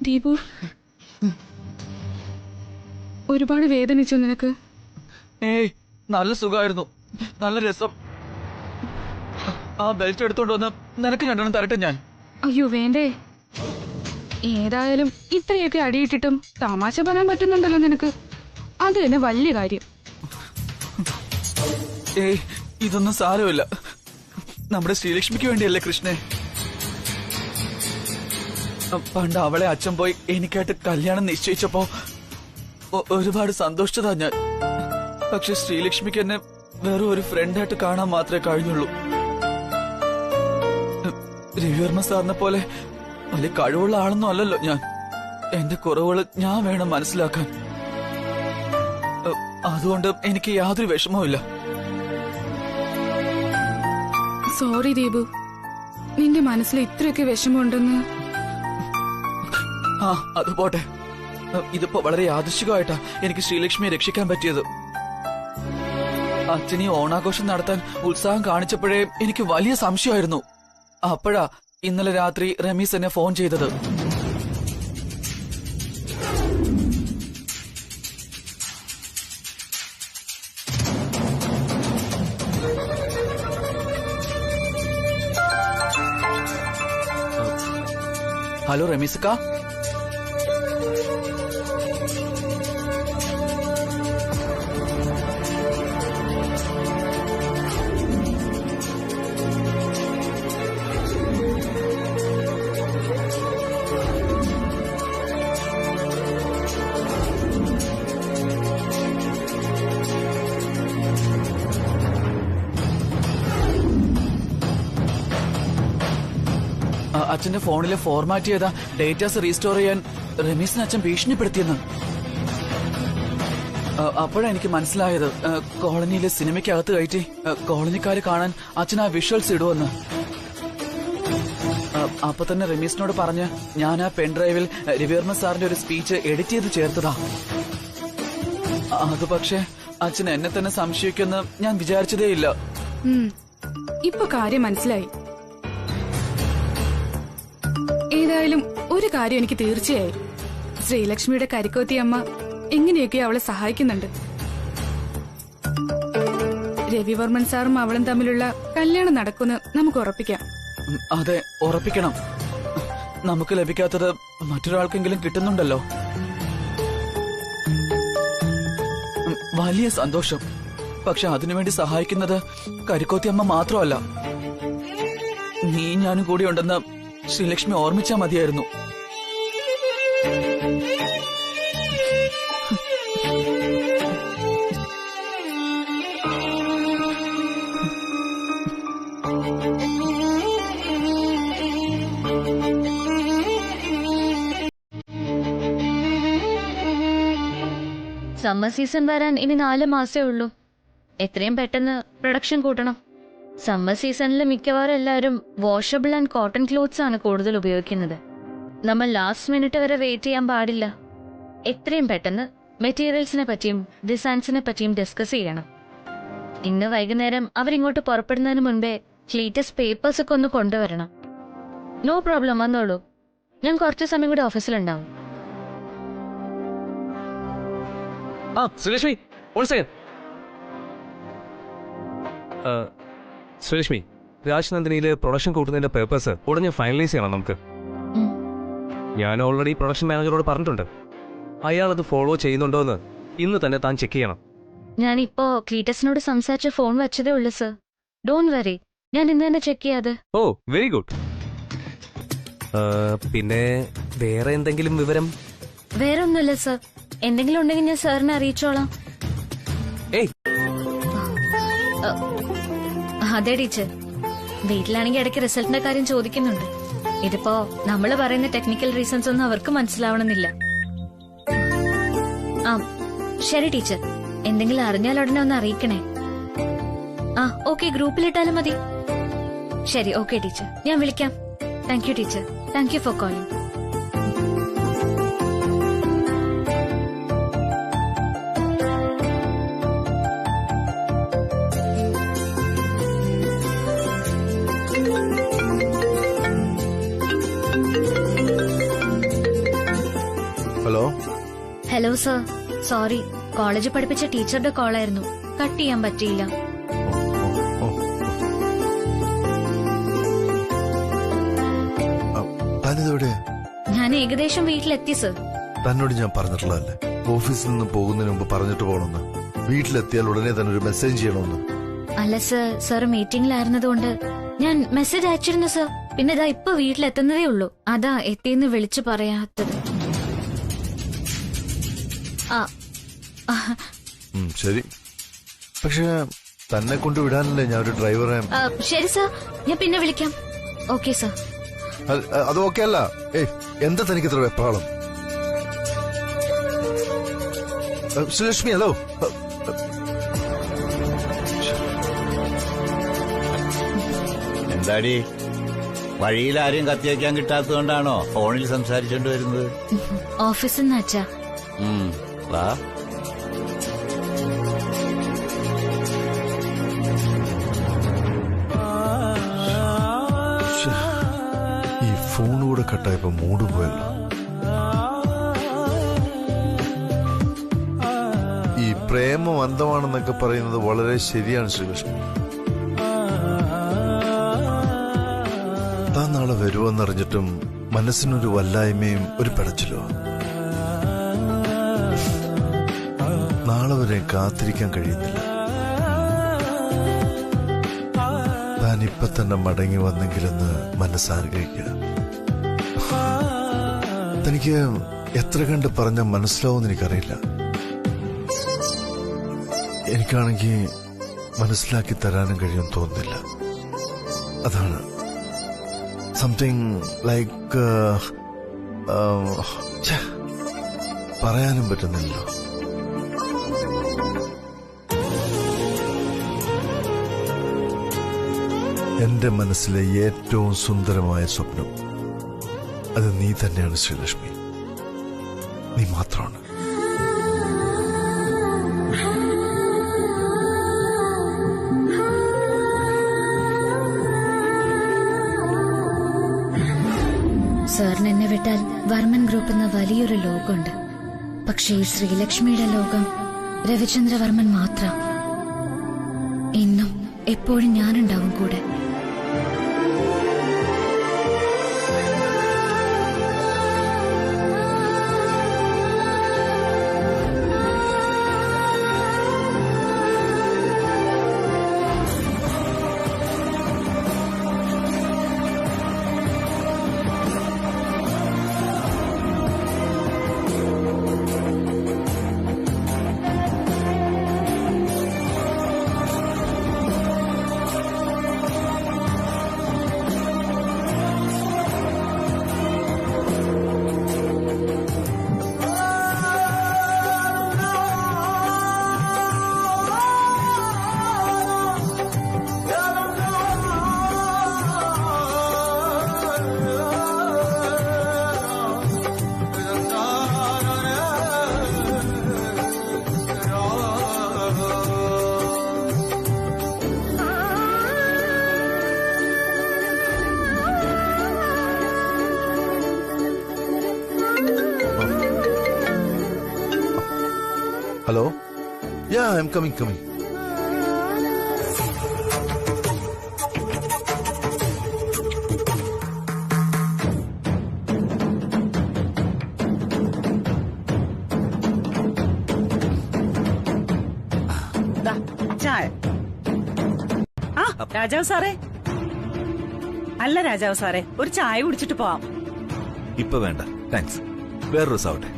ദീപു, ഒരുപാട് വേദനിച്ചു നിനക്ക്? ഏയ്, നല്ല സുഖമായിരുന്നു, നല്ല രസം. ആ ബെൽറ്റ് എടുത്തോണ്ട് വന്ന് നിനക്ക് രണ്ടെണ്ണം തരട്ടെ ഞാൻ? അയ്യോ വേണ്ടേ. ഏതായാലും ഇത്രയൊക്കെ അടിയിട്ടിട്ടും തമാശ പറയാൻ പറ്റുന്നുണ്ടല്ലോ നിനക്ക്, അത് തന്നെ വലിയ കാര്യം. ഏയ്, ഇതൊന്നും സാരമില്ല. നമ്മുടെ ശ്രീലക്ഷ്മിക്ക് വേണ്ടിയല്ലേ കൃഷ്ണേ. പണ്ട് അവളെ അച്ഛൻ പോയി എനിക്കായിട്ട് കല്യാണം നിശ്ചയിച്ചപ്പോ ഒരുപാട് സന്തോഷിച്ചതാ ഞാൻ. പക്ഷെ ശ്രീലക്ഷ്മിക്ക് എന്നെ വെറും ഒരു ഫ്രണ്ടായിട്ട് കാണാൻ മാത്രമേ കഴിഞ്ഞുള്ളൂ. രവിവർമ്മ സാറിനെ പോലെ വലിയ കഴിവുള്ള ആളൊന്നും അല്ലല്ലോ ഞാൻ. എന്റെ കുറവുകൾ ഞാൻ വേണം മനസ്സിലാക്കാൻ. അതുകൊണ്ട് എനിക്ക് യാതൊരു വിഷമവുമില്ല. സോറി ദീപു, നിന്റെ മനസ്സിൽ ഇത്രയൊക്കെ വിഷമമുണ്ടെന്ന്. ആ, അത് പോട്ടെ. ഇതിപ്പോ വളരെ യാദൃശ്ചികമായിട്ടാ എനിക്ക് ശ്രീലക്ഷ്മിയെ രക്ഷിക്കാൻ പറ്റിയത്. അച്ഛനീ ഓണാഘോഷം നടത്താൻ ഉത്സാഹം കാണിച്ചപ്പോഴേ എനിക്ക് വലിയ സംശയമായിരുന്നു. അപ്പോഴാ ഇന്നലെ രാത്രി റമീസ് എന്നെ ഫോൺ ചെയ്തത്. ഹലോ റമീസക്ക. അച്ഛന്റെ ഫോണിലെ ഫോർമാറ്റ് ചെയ്ത ഡേറ്റാസ് റീസ്റ്റോർ ചെയ്യാൻ റമീസിന് അച്ഛൻ ഭീഷണിപ്പെടുത്തിയെന്ന്. അപ്പോഴാണ് എനിക്ക് മനസ്സിലായത് കോളനിയിലെ സിനിമയ്ക്കകത്ത് കയറ്റി കോളനിക്കാര് കാണാൻ അച്ഛൻ ആ വിഷ്വൽസ് ഇടുവെന്ന്. അപ്പൊ തന്നെ റമീസിനോട് പറഞ്ഞ് ഞാൻ ആ പെൻഡ്രൈവിൽ രവിവർമ്മ സാറിന്റെ ഒരു സ്പീച്ച് എഡിറ്റ് ചെയ്ത് ചേർത്തതാ. അത് പക്ഷേ അച്ഛൻ എന്നെ തന്നെ സംശയിക്കുമെന്ന് ഞാൻ വിചാരിച്ചതേയില്ല. ഇപ്പൊ കാര്യം മനസ്സിലായി. ഏതായാലും ഒരു കാര്യം എനിക്ക് തീർച്ചയായി, ശ്രീലക്ഷ്മിയുടെ കരിക്കോത്തി അമ്മ എങ്ങനെയൊക്കെ അവളെ സഹായിക്കുന്നുണ്ട്. രവിവർമ്മൻ സാറും അവളും തമ്മിലുള്ള കല്യാണം നടക്കുമെന്ന് നമുക്ക് ഉറപ്പിക്കാം. അതെ, ഉറപ്പിക്കണം. നമുക്ക് ലഭിക്കാത്തത് മറ്റൊരാൾക്കെങ്കിലും കിട്ടുന്നുണ്ടല്ലോ. വലിയ സന്തോഷം. പക്ഷെ അതിനുവേണ്ടി സഹായിക്കുന്നത് കരിക്കോത്തി അമ്മ മാത്രമല്ല, നീ ഞാനും കൂടി ഉണ്ടെന്ന് ശ്രീലക്ഷ്മി ഓർമ്മിച്ചാ മതിയായിരുന്നു. സമ്മർ സീസൺ വരാൻ ഇനി 4 മാസേ ഉള്ളൂ. എത്രയും പെട്ടെന്ന് പ്രൊഡക്ഷൻ കൂട്ടണം. സമ്മർ സീസണിൽ മിക്കവാറും എല്ലാവരും വാഷബിൾ ആൻഡ് കോട്ടൺ ക്ലോത്ത്സ് ആണ് കൂടുതൽ ഉപയോഗിക്കുന്നത്. നമ്മൾ ലാസ്റ്റ് മിനിറ്റ് വരെ വെയിറ്റ് ചെയ്യാൻ പാടില്ല. എത്രയും പെട്ടെന്ന് മെറ്റീരിയൽസിനെ പറ്റിയും ഡിസൈൻസിനെ പറ്റിയും ഡിസ്കസ് ചെയ്യണം. ഇന്ന് വൈകുന്നേരം അവരിങ്ങോട്ട് പുറപ്പെടുന്നതിന് മുൻപേ ലേറ്റസ്റ്റ് പേപ്പേഴ്സ് ഒക്കെ ഒന്ന് കൊണ്ടുവരണം. നോ പ്രോബ്ലം, വന്നോളൂ. ഞാൻ കുറച്ച് സമയം കൂടി ഓഫീസിലുണ്ടാവും. ശ്രീലക്ഷ്മി, ഒരു സെക്കൻഡ്. ശ്രീലക്ഷ്മി, രാജ്നന്ദിനിയില് പ്രൊഡക്ഷൻ കൂട്ടുന്നതിന്റെ പേപ്പേഴ്സ് ഉടനെ ഫൈനലൈസ് ചെയ്യണം നമുക്ക്. ഞാൻ ഓൾറെഡി പ്രൊഡക്ഷൻ മാനേജറോട് പറഞ്ഞിട്ടുണ്ട്. അയാൾ അത് ഫോളോ ചെയ്യുന്നുണ്ടോ എന്ന് ഇന്ന് തന്നെ താൻ ചെക്ക് ചെയ്യണം. ഞാനിപ്പോ ക്ലീറ്റസിനോട് സംസാരിച്ച് ഫോൺ വെച്ചതേ ഉള്ളൂ സർ. ഡോണ്ട് വറി, ഞാൻ ഇന്ന് തന്നെ ചെക്ക് ചെയ്യാതെ. ഓ, വെരി ഗുഡ്. പിന്നെ വേറെ എന്തെങ്കിലും വിവരം? വേറെ ഒന്നുമില്ല സർ. എന്തെങ്കിലും ഉണ്ടെങ്കിൽ ഞാൻ സാറിനെ അറിയിച്ചോളാം. അതെ ടീച്ചർ, വീട്ടിലാണെങ്കിൽ ഇടയ്ക്ക് റിസൾട്ടിന്റെ കാര്യം ചോദിക്കുന്നുണ്ട്. ഇതിപ്പോ നമ്മള് പറയുന്ന ടെക്നിക്കൽ റീസൺസ് ഒന്നും അവർക്ക് മനസ്സിലാവണമെന്നില്ല. ആ ശരി ടീച്ചർ, എന്തെങ്കിലും അറിഞ്ഞാൽ ഉടനെ ഒന്ന് അറിയിക്കണേ. ആ ഓക്കെ, ഗ്രൂപ്പിലിട്ടാലും മതി. ശരി, ഓക്കെ ടീച്ചർ, ഞാൻ വിളിക്കാം. Thank you teacher. Thank you for calling. Hello. Hello sir, sorry, college പഠിപ്പിച്ച ടീച്ചറുടെ കോളായിരുന്നു. കട്ട് ചെയ്യാൻ പറ്റിയില്ല. ഞാൻ ഏകദേശം വീട്ടിലെത്തി സർ. തന്നോട് ഞാൻ പറഞ്ഞിട്ടുള്ളതല്ലേ, ഓഫീസിൽ നിന്ന് പോകുന്നതിന് മുമ്പ് പറഞ്ഞിട്ട് പോകണമെന്ന്. വീട്ടിലെത്തിയാൽ ഉടനെ തന്നെ ഒരു മെസ്സേജ് ചെയ്യണമെന്ന്. അല്ല സർ, സർ മീറ്റിംഗിലായിരുന്നതുകൊണ്ട് ഞാൻ മെസ്സേജ് അയച്ചിരുന്നു സർ. പിന്നെ ഇതാ ഇപ്പൊ വീട്ടിലെത്തുന്നതേ ഉള്ളൂ. അതാ എത്തിയെന്ന് വിളിച്ചു പറയാത്തത്. ശരി, പക്ഷെ തന്നെ കൊണ്ട് വിടാനല്ലേ ഞാൻ ഒരു ഡ്രൈവറെ. ശരി സർ, ഞാൻ പിന്നെ വിളിക്കാം. Okay sir. അത് ഓക്കെ അല്ല. എന്താ തനിക്ക് ഇത്ര വെപ്രാളം? ശ്രീലക്ഷ്മി, ഹലോ. എന്താടി, വഴിയിൽ ആരെയും കത്തിവയ്ക്കാൻ കിട്ടാത്തതുകൊണ്ടാണോ ഫോണിൽ സംസാരിച്ചോണ്ട് വരുന്നത്? ഓഫീസിൽ നിന്ന് അച്ഛാ. വാ. ഈ ഫോൺ കൂടെ കട്ടായപ്പോ മൂഡ് പോയല്ലോ. ഈ പ്രേമം അന്ധമാണെന്നൊക്കെ പറയുന്നത് വളരെ ശരിയാണ് ശ്രീലക്ഷ്മി. താൻ നാളെ വരുമെന്നറിഞ്ഞിട്ടും മനസ്സിനൊരു വല്ലായ്മയും ഒരു പിടച്ചിലോ. നാളെ വരെ കാത്തിരിക്കാൻ കഴിയുന്നില്ല. താൻ ഇപ്പൊ തന്നെ മടങ്ങി വന്നെങ്കിലെന്ന് മനസ്സാഗ്രഹിക്കുക. തനിക്ക് എത്ര കണ്ട് പറഞ്ഞാൽ മനസ്സിലാവുമെന്ന് എനിക്കറിയില്ല. എനിക്കാണെങ്കിൽ മനസ്സിലാക്കി തരാനും കഴിയുമെന്ന് തോന്നുന്നില്ല. അതാണ് സംതിങ് ലൈക്ക് പറയാനും പറ്റുന്നില്ലല്ലോ. എന്റെ മനസ്സിലെ ഏറ്റവും സുന്ദരമായ സ്വപ്നം അത് നീ തന്നെയാണ് ശ്രീലക്ഷ്മി. നീ മാത്രമാണ്. സാറിന് എന്നെ വിട്ടാൽ വർമ്മൻ ഗ്രൂപ്പ് എന്ന വലിയൊരു ലോകമുണ്ട്. പക്ഷേ ഈ ശ്രീലക്ഷ്മിയുടെ ലോകം രവിചന്ദ്രവർമ്മൻ മാത്രം. ഇന്നും എപ്പോഴും ഞാനുണ്ടാവും കൂടെ. Hello yeah I am coming. ദാ, ചായ. ആ രാജാവ് സാറേ. അല്ല രാജാവ് സാറേ, ഒരു ചായ കുടിച്ചിട്ട് പോവാം. ഇപ്പൊ വേണ്ട, താങ്ക്സ്. വേറൊരു ദിവസം ആവട്ടെ.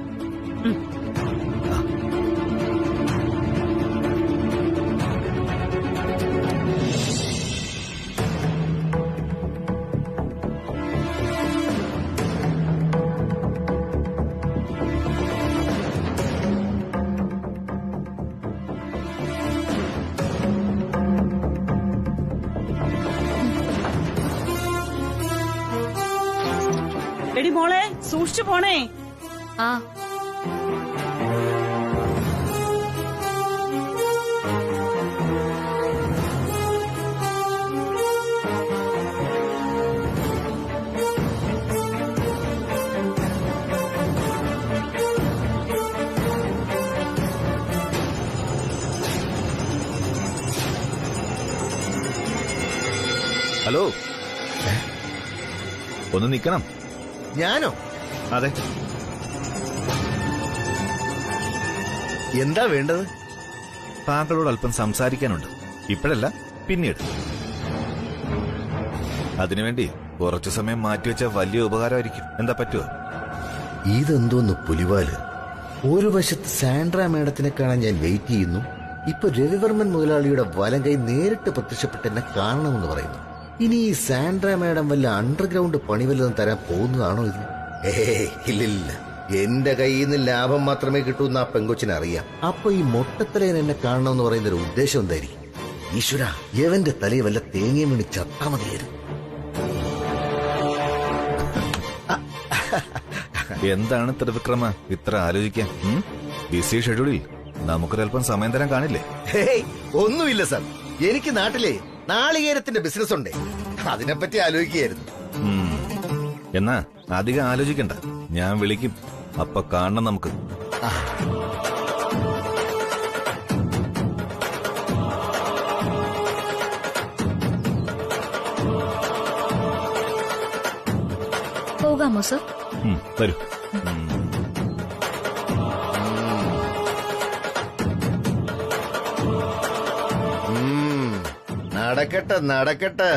എടി മോളെ, സൂക്ഷിച്ചു പോണേ. ആ ഹലോ, ഒന്ന് നിക്കണം. ഞാനോ? അതെ. എന്താ വേണ്ടത്? താങ്കളോട് അല്പം സംസാരിക്കാനുണ്ട്. ഇപ്പോഴല്ല, പിന്നീട്. അതിനുവേണ്ടി കുറച്ചു സമയം മാറ്റിവെച്ച വലിയ ഉപകാരമായിരിക്കും. എന്താ പറ്റുമോ? ഇതെന്തോന്ന് പുലിവാല്. ഒരു വശത്ത് സാൻഡ്ര മേഡത്തിനെ കാണാൻ ഞാൻ വെയിറ്റ് ചെയ്യുന്നു. ഇപ്പൊ രവിവർമ്മൻ മുതലാളിയുടെ വലം കൈ നേരിട്ട് പ്രത്യക്ഷപ്പെട്ട് എന്നെ കാണണമെന്ന് പറയുന്നു. ഇനി ഈ സാൻഡ്ര മേഡം വല്ല അണ്ടർഗ്രൗണ്ട് പണി വല്ലതും തരാൻ പോകുന്നതാണോ ഇത്? ഇല്ലില്ല, എന്റെ കയ്യിൽ നിന്ന് ലാഭം മാത്രമേ കിട്ടൂ എന്ന് ആ പെങ്കൊച്ചിനെ അറിയാം. അപ്പൊ ഈ മൊട്ടത്തലയൻ എന്നെ കാണണമെന്ന് പറയുന്ന ഒരു ഉദ്ദേശം എന്തായിരിക്കും? ഈശ്വര, എവന്റെ തലയെ വല്ല തേങ്ങയും വീണ് ചത്താ മതിയായിരുന്നു. എന്താണ് ത്രിവിക്രമ ഇത്ര ആലോചിക്കാൻ? ബിസി ഷെഡ്യൂളിൽ നമുക്കൊരൽപ്പം സമയം തരാൻ കാണില്ലേ? ഒന്നുമില്ല സാർ, എനിക്ക് നാട്ടിലെ നാളികേരത്തിന്റെ ബിസിനസ് ഉണ്ടേ, അതിനെപ്പറ്റി ആലോചിക്കുകയായിരുന്നു. എന്നാ അധികം ആലോചിക്കണ്ട, ഞാൻ വിളിക്കും. അപ്പൊ കാണണം നമുക്ക്. പോകാമോ സർ? വരൂ. നടക്കട്ടെ നടക്കട്ടെ.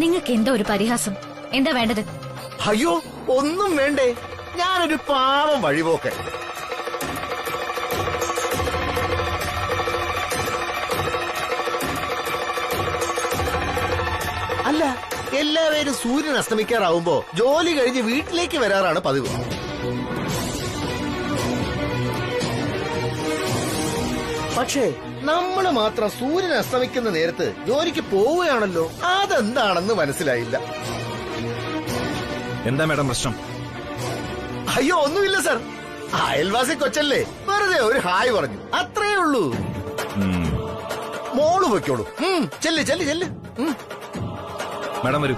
നിങ്ങൾക്ക് എന്താ ഒരു പരിഹാസം? എന്താ വേണ്ടത്? അയ്യോ, ഒന്നും വേണ്ടേ. ഞാനൊരു പാവം വഴിപോക്കൻ. അല്ല, എല്ലാവരും സൂര്യൻ അസ്തമിക്കാറാവുമ്പോ ജോലി കഴിഞ്ഞ് വീട്ടിലേക്ക് വരാറാണ് പതിവ്. പക്ഷേ നമ്മള് മാത്രം സൂര്യൻ അസ്തമിക്കുന്ന നേരത്ത് ജോലിക്ക് പോവുകയാണല്ലോ. അതെന്താണെന്ന് മനസ്സിലായില്ല. എന്താ മാഡം പ്രശ്നം? അയ്യോ, ഒന്നുമില്ല സാർ. അയൽവാസി കൊച്ചല്ലേ, വെറുതെ ഒരു ഹായ് പറഞ്ഞു, അത്രേ ഉള്ളൂ. മോള് പൊയ്ക്കോളൂ. ചെല്ല് ചെല്ല് ചെല്ല്. മാഡം വരൂ.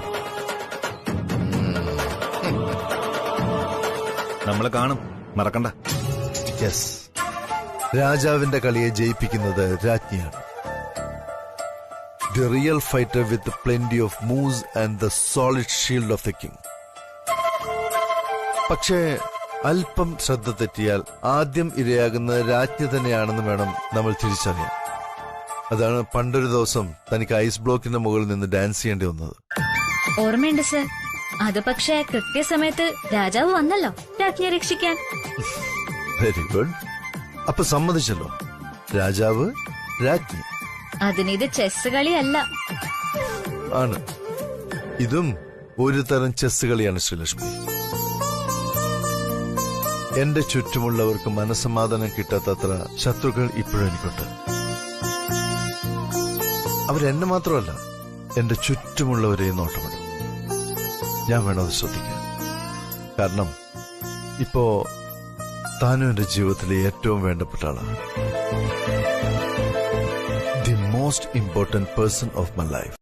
നമ്മളെ കാണും, മറക്കണ്ട. യെസ്, രാജാവിന്റെ കളിയെ ജയിപ്പിക്കുന്നത് രാജ്ഞിയാണ്. The real fighter with plenty of moves and the solid shield of the king. പക്ഷേ അല്പം ശ്രദ്ധ തെറ്റിയാൽ ആദ്യം ഇരയാകുന്നത് രാജ്ഞി തന്നെയാണെന്ന് വേണം നമ്മൾ തിരിച്ചറിയാൻ. അതാണ് പണ്ടൊരു ദിവസം തനിക്ക് ഐസ് ബ്ലോക്കിന്റെ മുകളിൽ നിന്ന് ഡാൻസ് ചെയ്യേണ്ടി വന്നത്. ഓർമ്മയുണ്ട് സർ. അത് പക്ഷേ കൃത്യസമയത്ത് രാജാവ് വന്നല്ലോ രാജ്ഞിയെ രക്ഷിക്കാൻ. Very good. അപ്പൊ സമ്മതിച്ചല്ലോ, രാജാവ് രാജ്ഞി. അതിനിത് ചെസ് കളിയല്ല. ആണ്. ഇതും ഒരു തരം ചെസ് കളിയാണ് ശ്രീലക്ഷ്മി. എന്റെ ചുറ്റുമുള്ളവർക്ക് മനസ്സമാധാനം കിട്ടാത്തത്ര ശത്രുക്കൾ ഇപ്പോഴും എനിക്കുണ്ട്. അവരെന്നെ മാത്രമല്ല, എന്റെ ചുറ്റുമുള്ളവരെയും നോട്ടമിടും. ഞാൻ വേണം അത് ശ്രദ്ധിക്കാൻ. കാരണം ഇപ്പോ താനും എന്റെ ജീവിതത്തിലെ ഏറ്റവും വേണ്ടപ്പെട്ട ആളാണ്. The most important person of my life.